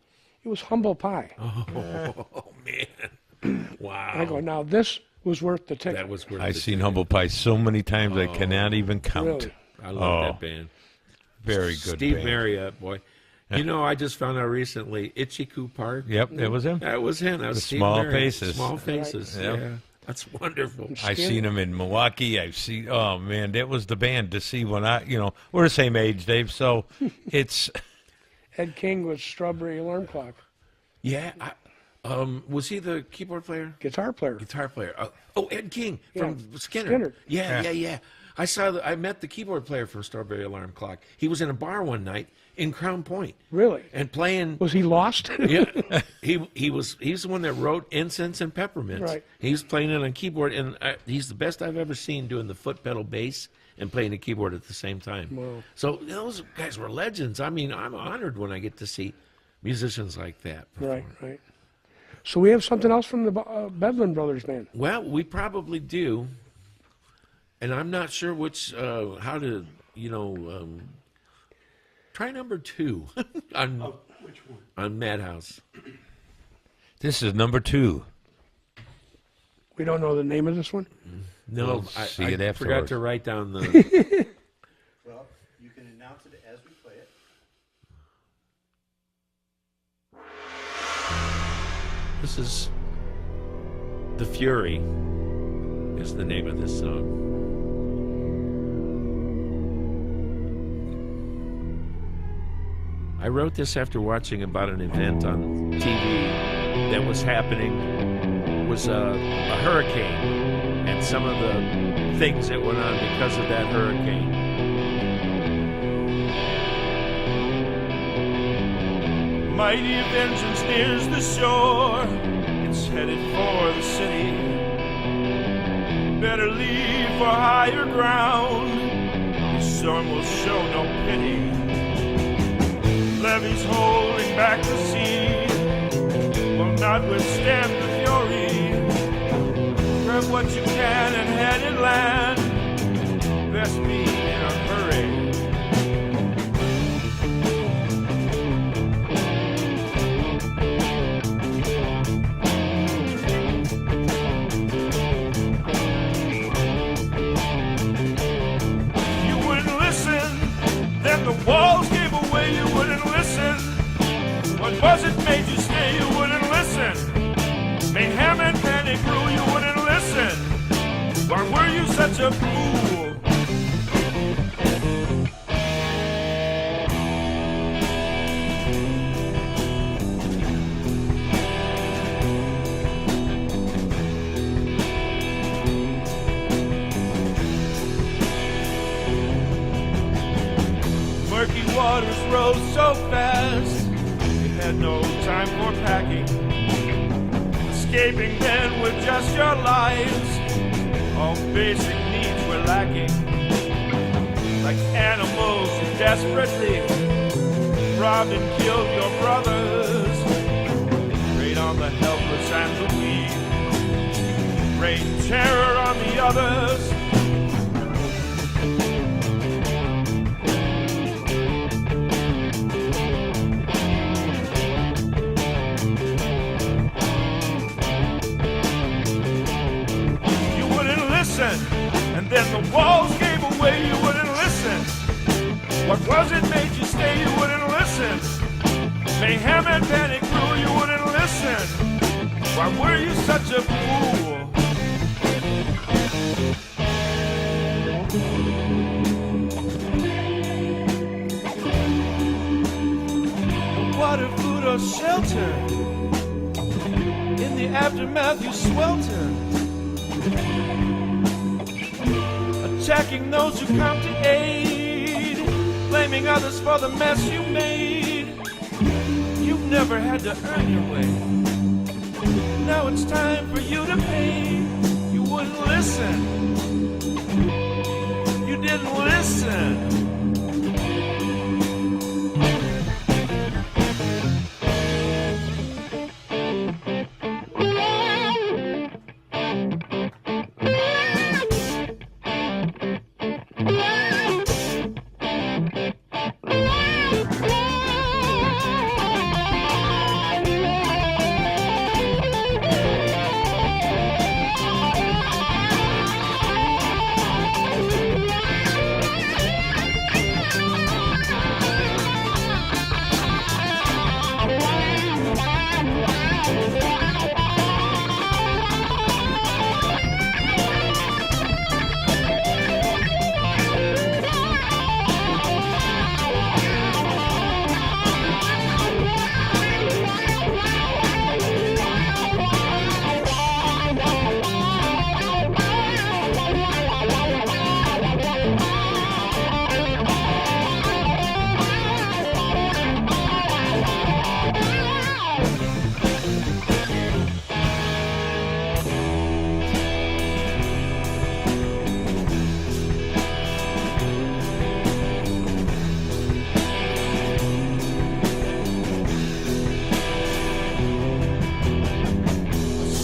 [SPEAKER 1] It was Humble Pie.
[SPEAKER 3] Oh, man. Wow.
[SPEAKER 1] I go, "Now this was worth the ticket."
[SPEAKER 3] That was worth
[SPEAKER 2] I've
[SPEAKER 3] the
[SPEAKER 2] seen
[SPEAKER 3] ticket.
[SPEAKER 2] Humble Pie so many times I cannot even count.
[SPEAKER 1] Really?
[SPEAKER 3] I love that band.
[SPEAKER 2] Very good
[SPEAKER 3] Steve
[SPEAKER 2] band.
[SPEAKER 3] Marriott, boy. I just found out recently, Itchy-Coo Park.
[SPEAKER 2] Yep, that was him.
[SPEAKER 3] That was him. That was
[SPEAKER 2] The
[SPEAKER 3] Steve
[SPEAKER 2] Small
[SPEAKER 3] Marriott.
[SPEAKER 2] Faces.
[SPEAKER 3] Small Faces.
[SPEAKER 2] Yep.
[SPEAKER 3] Yeah. That's wonderful.
[SPEAKER 2] I've seen him in Milwaukee. Oh man, that was the band to see when we're the same age, Dave. So it's
[SPEAKER 1] Ed King was Strawberry Alarm Clock.
[SPEAKER 3] Yeah. Was he the keyboard player?
[SPEAKER 1] Guitar player.
[SPEAKER 3] Guitar player. Ed King from Skinner.
[SPEAKER 1] Skinner.
[SPEAKER 3] Yeah. I met the keyboard player for Strawberry Alarm Clock. He was in a bar one night in Crown Point.
[SPEAKER 1] Really?
[SPEAKER 3] And playing.
[SPEAKER 1] Was he lost?
[SPEAKER 3] Yeah, he's the one that wrote Incense and Peppermints.
[SPEAKER 1] Right.
[SPEAKER 3] He's playing it on keyboard, and he's the best I've ever seen doing the foot pedal bass and playing the keyboard at the same time.
[SPEAKER 1] Wow.
[SPEAKER 3] So those guys were legends. I mean, I'm honored when I get to see musicians like that perform.
[SPEAKER 1] Right. So we have something else from the Bedlin Brothers band.
[SPEAKER 3] Well, we probably do, and I'm not sure how to, try number 2 on
[SPEAKER 4] Which one?
[SPEAKER 3] on Madhouse.
[SPEAKER 2] this is number 2.
[SPEAKER 1] We don't know the name of this one.
[SPEAKER 3] No,
[SPEAKER 2] We'll
[SPEAKER 3] I
[SPEAKER 2] see it
[SPEAKER 3] forgot
[SPEAKER 2] afterwards.
[SPEAKER 3] to write down the.
[SPEAKER 4] Well, you can announce it as we play it.
[SPEAKER 3] This is The Fury is the name of this song. I wrote this after watching about an event on TV that was happening. It was a hurricane and some of the things that went on because of that hurricane.
[SPEAKER 5] Mighty vengeance nears the shore. It's headed for the city. better leave for higher ground. The storm will show no pity. Levees holding back the sea will not withstand the fury. Grab what you can and head inland. Best be in a hurry. You wouldn't listen, then the walls gave away. You wouldn't listen. What was it made you stay? You wouldn't listen. Mayhem and panic grew. You wouldn't listen. Why were you such a fool? Murky waters rose so fast, you had no time for packing. Escaping then with just your lives, all basic needs were lacking. Like animals you desperately robbed and killed your brothers. Preyed on the helpless and the weak, rained terror on the others. And then the walls gave away. You wouldn't listen. What was it made you stay? You wouldn't listen. Mayhem and panic grew. You wouldn't listen. Why were you such a fool? Water, food, or shelter. In the aftermath you swelter, attacking those who come to aid, blaming others for the mess you made. You've never had to earn your way. Now it's time for you to pay. You wouldn't listen. You didn't listen.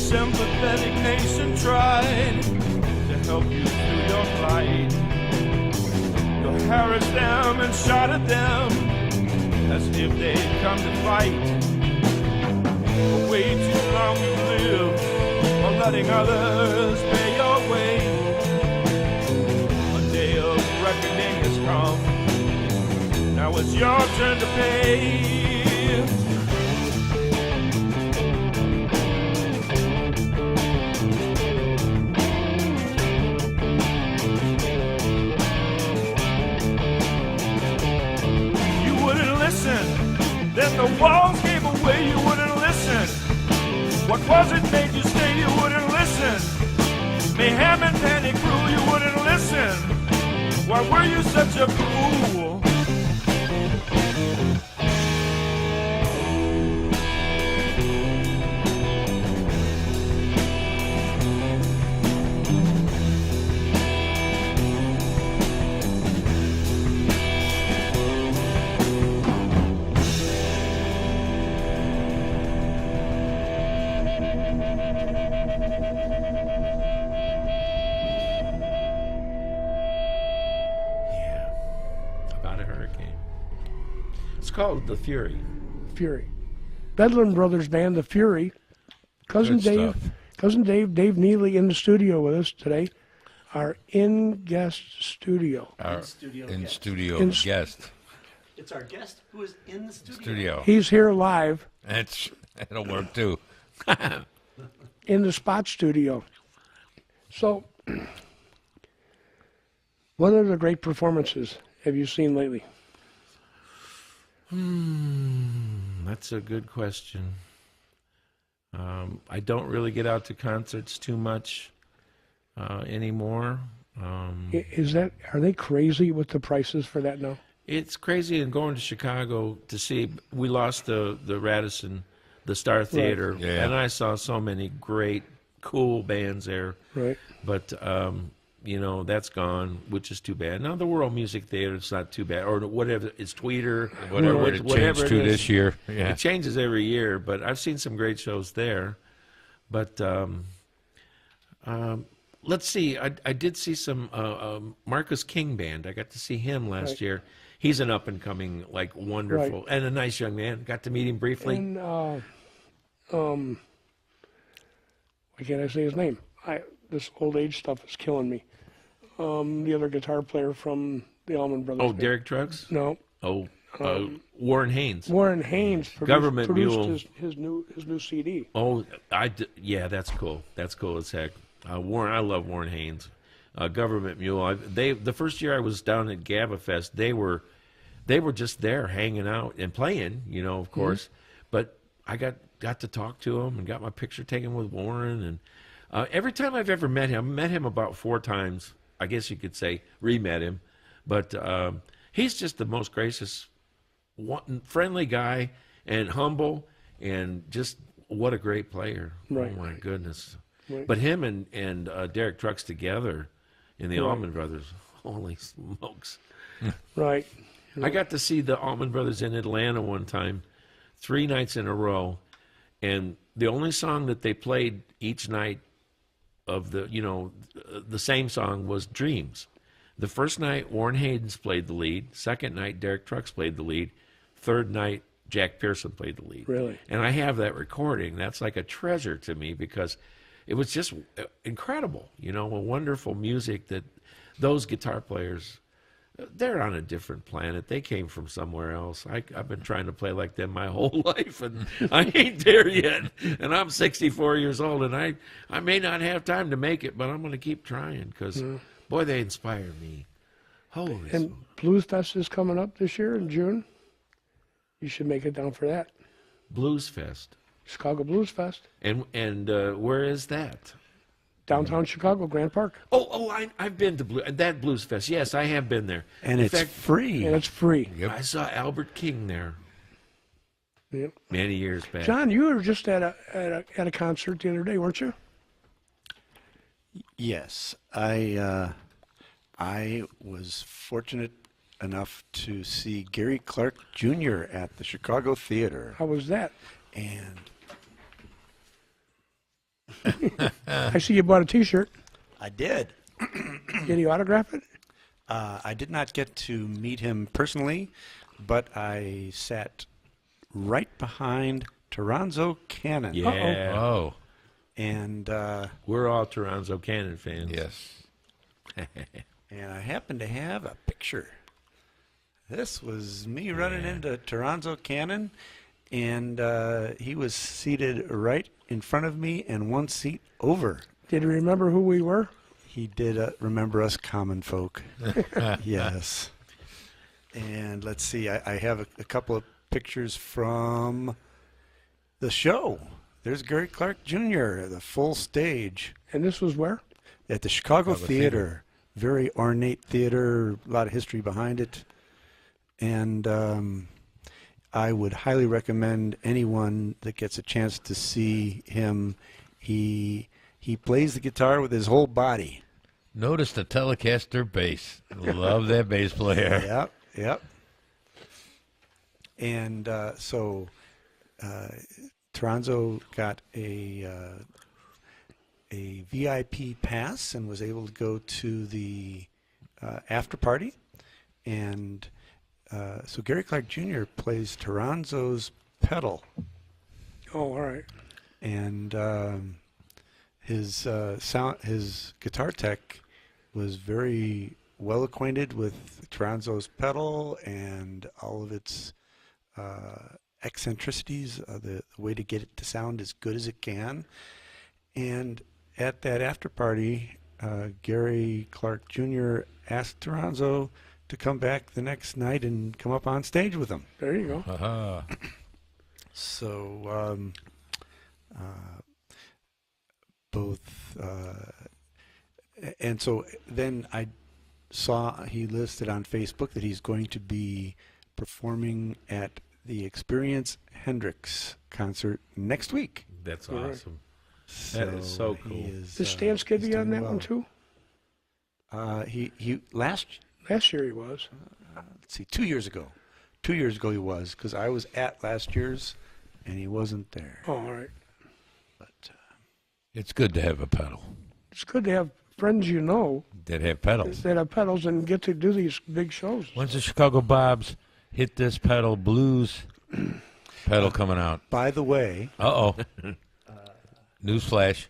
[SPEAKER 5] Sympathetic nation tried to help you through your plight. You harassed them and shot at them as if they'd come to fight. For way too long you've lived while letting others pay your way. A day of reckoning has come. Now it's your turn to pay. Then the walls gave away. You wouldn't listen. What was it made you stay? You wouldn't listen. Mayhem and panic grew. You wouldn't listen. Why were you such a fool?
[SPEAKER 3] It's called The Fury.
[SPEAKER 1] Fury. Bedlam Brothers Band, The Fury. Cousin
[SPEAKER 2] Good
[SPEAKER 1] Dave,
[SPEAKER 2] stuff.
[SPEAKER 1] Cousin Dave Neely in the studio with us today. Our in-guest studio.
[SPEAKER 2] Our
[SPEAKER 4] studio
[SPEAKER 2] in-studio
[SPEAKER 1] In-
[SPEAKER 2] guest.
[SPEAKER 4] It's our guest who is in the
[SPEAKER 2] Studio.
[SPEAKER 1] He's here live
[SPEAKER 2] That'll work too.
[SPEAKER 1] in the Spot studio. So, what other great performances have you seen lately?
[SPEAKER 3] That's a good question. I don't really get out to concerts too much anymore.
[SPEAKER 1] Are they crazy with the prices for that now?
[SPEAKER 3] It's crazy. And going to Chicago to see, we lost the Radisson, the Star Theater,
[SPEAKER 2] Yeah.
[SPEAKER 3] and I saw so many great, cool bands there.
[SPEAKER 1] Right.
[SPEAKER 3] But that's gone, which is too bad. Now the World Music Theater, it's not too bad, or whatever. It's Tweeter,
[SPEAKER 2] Whatever it changed to
[SPEAKER 3] it is.
[SPEAKER 2] this year. Yeah.
[SPEAKER 3] It changes every year, but I've seen some great shows there. But let's see. I did see some Marcus King band. I got to see him last
[SPEAKER 1] Right.
[SPEAKER 3] year. He's an up and coming, wonderful, and a nice young man. Got to meet him briefly.
[SPEAKER 1] And why can't I say his name? This old age stuff is killing me. The other guitar player from the Allman Brothers.
[SPEAKER 3] Oh,
[SPEAKER 1] Band.
[SPEAKER 3] Derek Trucks.
[SPEAKER 1] No,
[SPEAKER 3] Warren Haynes.
[SPEAKER 1] Warren Haynes
[SPEAKER 3] Government
[SPEAKER 1] produced
[SPEAKER 3] Mule.
[SPEAKER 1] his new CD.
[SPEAKER 3] Oh, yeah, that's cool. That's cool as heck. Warren, I love Warren Haynes. Government Mule. The first year I was down at GABA Fest, they were just there hanging out and playing, of course. But I got to talk to him and got my picture taken with Warren. And every time I've ever met him about 4 times. I guess you could say re-met him, but he's just the most gracious, friendly guy, and humble, and just what a great player.
[SPEAKER 1] Right.
[SPEAKER 3] Oh my goodness!
[SPEAKER 1] Right.
[SPEAKER 3] But him and Derek Trucks together in the
[SPEAKER 1] Right.
[SPEAKER 3] Allman Brothers, holy smokes!
[SPEAKER 1] Right.
[SPEAKER 3] I got to see the Allman Brothers in Atlanta one time, 3 nights in a row, and the only song that they played each night of the same song was Dreams. The first night, Warren Haynes played the lead. Second night, Derek Trucks played the lead. Third night, Jack Pearson played the lead.
[SPEAKER 1] Really?
[SPEAKER 3] And I have that recording. That's like a treasure to me because it was just incredible, a wonderful music that those guitar players, they're on a different planet. They came from somewhere else. I've been trying to play like them my whole life, and I ain't there yet. And I'm 64 years old, and I may not have time to make it, but I'm going to keep trying because, boy, they inspire me. Holy
[SPEAKER 1] And Blues Fest is coming up this year in June. You should make it down for that.
[SPEAKER 3] Blues Fest.
[SPEAKER 1] Chicago Blues Fest,
[SPEAKER 3] And where is that?
[SPEAKER 1] downtown Chicago, Grant Park,
[SPEAKER 3] I've been to that Blues Fest. Yes, I have been there.
[SPEAKER 4] And
[SPEAKER 3] In
[SPEAKER 4] it's
[SPEAKER 3] fact,
[SPEAKER 4] free.
[SPEAKER 1] and it's free.
[SPEAKER 2] Yep.
[SPEAKER 3] I saw Albert King there
[SPEAKER 1] Yep.
[SPEAKER 3] many years back.
[SPEAKER 1] John, you were just at a concert the other day, weren't you?
[SPEAKER 4] Yes, I was fortunate enough to see Gary Clark Jr. at the Chicago Theater,
[SPEAKER 1] How was that?
[SPEAKER 4] and
[SPEAKER 1] I see you bought a T-shirt.
[SPEAKER 4] I did.
[SPEAKER 1] Did he autograph it?
[SPEAKER 4] I did not get to meet him personally, but I sat right behind Toronzo Cannon.
[SPEAKER 3] Yeah.
[SPEAKER 2] Oh,
[SPEAKER 4] And
[SPEAKER 3] We're all Toronzo Cannon fans.
[SPEAKER 2] yes.
[SPEAKER 4] and I happened to have a picture. This was me running into Toronzo Cannon, and he was seated right in front of me and one seat over.
[SPEAKER 1] Did you remember who we were?
[SPEAKER 4] He did remember us common folk. Yes. And let's see, I have a couple of pictures from the show. There's Gary Clark Jr., the full stage
[SPEAKER 1] And this was where?
[SPEAKER 4] at the Chicago
[SPEAKER 2] Chicago
[SPEAKER 4] Theater.
[SPEAKER 2] Theater.
[SPEAKER 4] Very ornate theater, a lot of history behind it. And I would highly recommend anyone that gets a chance to see him. He plays the guitar with his whole body.
[SPEAKER 2] Notice the Telecaster bass. Love that bass player.
[SPEAKER 4] Yep, yep. And so Toronzo got a VIP pass and was able to go to the after party. And so Gary Clark Jr. plays Toronzo's pedal,
[SPEAKER 1] Oh, all right.
[SPEAKER 4] and his guitar tech was very well acquainted with Toronzo's pedal and all of its eccentricities, the way to get it to sound as good as it can. And at that after party, Gary Clark Jr. asked Toronzo to come back the next night and come up on stage with him.
[SPEAKER 1] There you go.
[SPEAKER 2] Uh-huh.
[SPEAKER 4] So and so then I saw he listed on Facebook that he's going to be performing at the Experience Hendrix concert next week.
[SPEAKER 3] That's
[SPEAKER 1] All right.
[SPEAKER 3] awesome. That is so
[SPEAKER 4] he
[SPEAKER 3] cool.
[SPEAKER 4] is,
[SPEAKER 1] Did Stan
[SPEAKER 4] he's
[SPEAKER 1] Skibby on
[SPEAKER 4] doing
[SPEAKER 1] that
[SPEAKER 4] well.
[SPEAKER 1] one too?
[SPEAKER 4] He last,
[SPEAKER 1] Last year he was.
[SPEAKER 4] let's see, 2 years ago. 2 years ago he was, because I was at last year's and he wasn't there.
[SPEAKER 1] Oh, all right.
[SPEAKER 4] But
[SPEAKER 2] It's good to have a pedal
[SPEAKER 1] It's good to have friends you know
[SPEAKER 2] that have pedals.
[SPEAKER 1] that have pedals and get to do these big shows.
[SPEAKER 2] When's the Chicago Bobs hit this pedal blues pedal coming out?
[SPEAKER 4] by the way,
[SPEAKER 2] Uh-oh. Newsflash.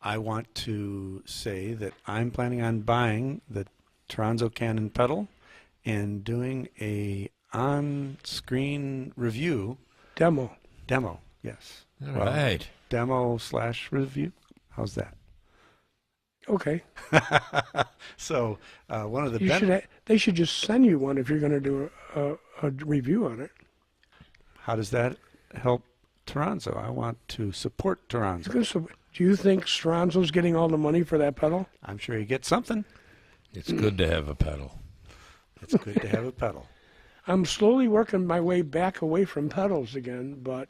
[SPEAKER 4] I want to say that I'm planning on buying the Toronzo Cannon pedal and doing a on-screen review
[SPEAKER 1] Demo.
[SPEAKER 4] demo. Yes.
[SPEAKER 2] All right.
[SPEAKER 4] Demo/review. How's that?
[SPEAKER 1] Okay.
[SPEAKER 4] So one of the
[SPEAKER 1] You should they should just send you one if you're going to do a review on it.
[SPEAKER 4] how does that help Toronzo? I want to support Toronzo.
[SPEAKER 1] Do you think Stronzo's getting all the money for that pedal?
[SPEAKER 4] I'm sure he gets something.
[SPEAKER 2] It's good to have a pedal.
[SPEAKER 4] It's good to have a pedal.
[SPEAKER 1] I'm slowly working my way back away from pedals again, but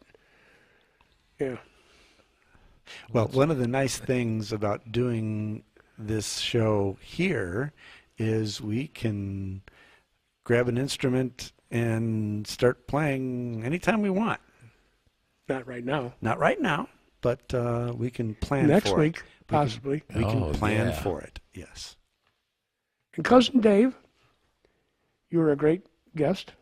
[SPEAKER 1] yeah.
[SPEAKER 4] Well, one of the nice things about doing this show here is we can grab an instrument and start playing anytime we want.
[SPEAKER 1] Not right now.
[SPEAKER 4] Not right now, but we can plan
[SPEAKER 1] Next
[SPEAKER 4] for
[SPEAKER 1] week,
[SPEAKER 4] it.
[SPEAKER 1] possibly.
[SPEAKER 4] We can
[SPEAKER 2] Oh,
[SPEAKER 4] plan
[SPEAKER 2] yeah.
[SPEAKER 4] for it, yes.
[SPEAKER 1] And Cousin Dave, you were a great guest.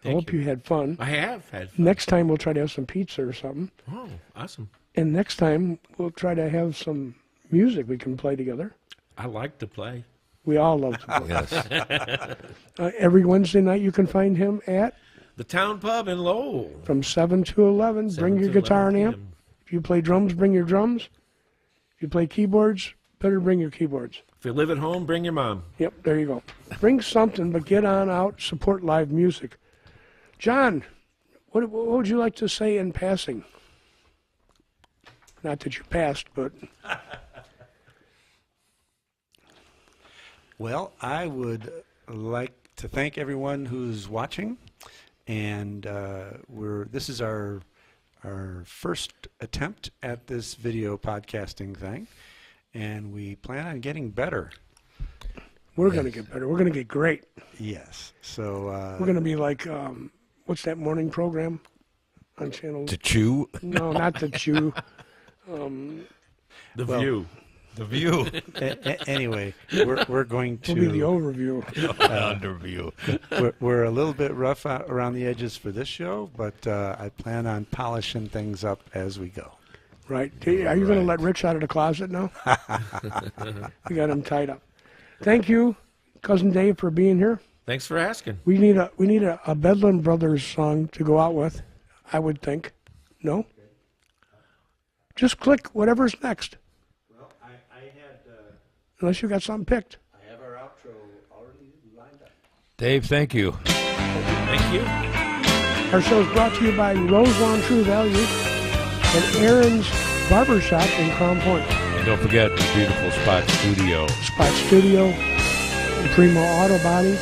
[SPEAKER 1] I
[SPEAKER 3] Thank
[SPEAKER 1] hope
[SPEAKER 3] you.
[SPEAKER 1] you had fun.
[SPEAKER 3] I have had fun.
[SPEAKER 1] Next time we'll try to have some pizza or something.
[SPEAKER 3] Oh, awesome.
[SPEAKER 1] And next time we'll try to have some music we can play together.
[SPEAKER 3] I like to play.
[SPEAKER 1] We all love to play.
[SPEAKER 2] Yes.
[SPEAKER 1] Every Wednesday night you can find him at
[SPEAKER 3] The Town Pub in Lowell.
[SPEAKER 1] from 7 to 11. Bring
[SPEAKER 3] 7
[SPEAKER 1] your
[SPEAKER 3] to
[SPEAKER 1] guitar and
[SPEAKER 3] 11
[SPEAKER 1] amp.
[SPEAKER 3] p.m.
[SPEAKER 1] If you play drums, bring your drums. If you play keyboards, better bring your keyboards.
[SPEAKER 3] If you live at home, bring your mom.
[SPEAKER 1] Yep, there you go. Bring something, but get on out, support live music. John, what would you like to say in passing? Not that you passed, but
[SPEAKER 4] Well, I would like to thank everyone who's watching, and this is our first attempt at this video podcasting thing, and we plan on getting better.
[SPEAKER 1] we're going to get better. We're going to get great.
[SPEAKER 4] Yes. So
[SPEAKER 1] We're going to be like, what's that morning program on channel?
[SPEAKER 2] To chew.
[SPEAKER 1] No, not the Chew.
[SPEAKER 3] The View.
[SPEAKER 2] The view.
[SPEAKER 4] anyway, we're going to
[SPEAKER 1] Will be the overview.
[SPEAKER 2] Underview.
[SPEAKER 4] we're a little bit rough around the edges for this show, but I plan on polishing things up as we go.
[SPEAKER 1] Right. Are you going to let Rich out of the closet now? We got him tied up. Thank you, Cousin Dave, for being here.
[SPEAKER 3] Thanks for asking.
[SPEAKER 1] We need a Bedlam Brothers song to go out with, I would think. No? Just click whatever's next,
[SPEAKER 4] Well, I had
[SPEAKER 1] unless you got something picked.
[SPEAKER 4] I have our outro already lined up.
[SPEAKER 2] Dave, thank you.
[SPEAKER 3] Thank you.
[SPEAKER 1] Our show is brought to you by Rose Lawn True Value and Aaron's Barbershop in Crown Point.
[SPEAKER 2] And don't forget the beautiful Spot Studio.
[SPEAKER 1] Spot Studio, Primo Auto Body,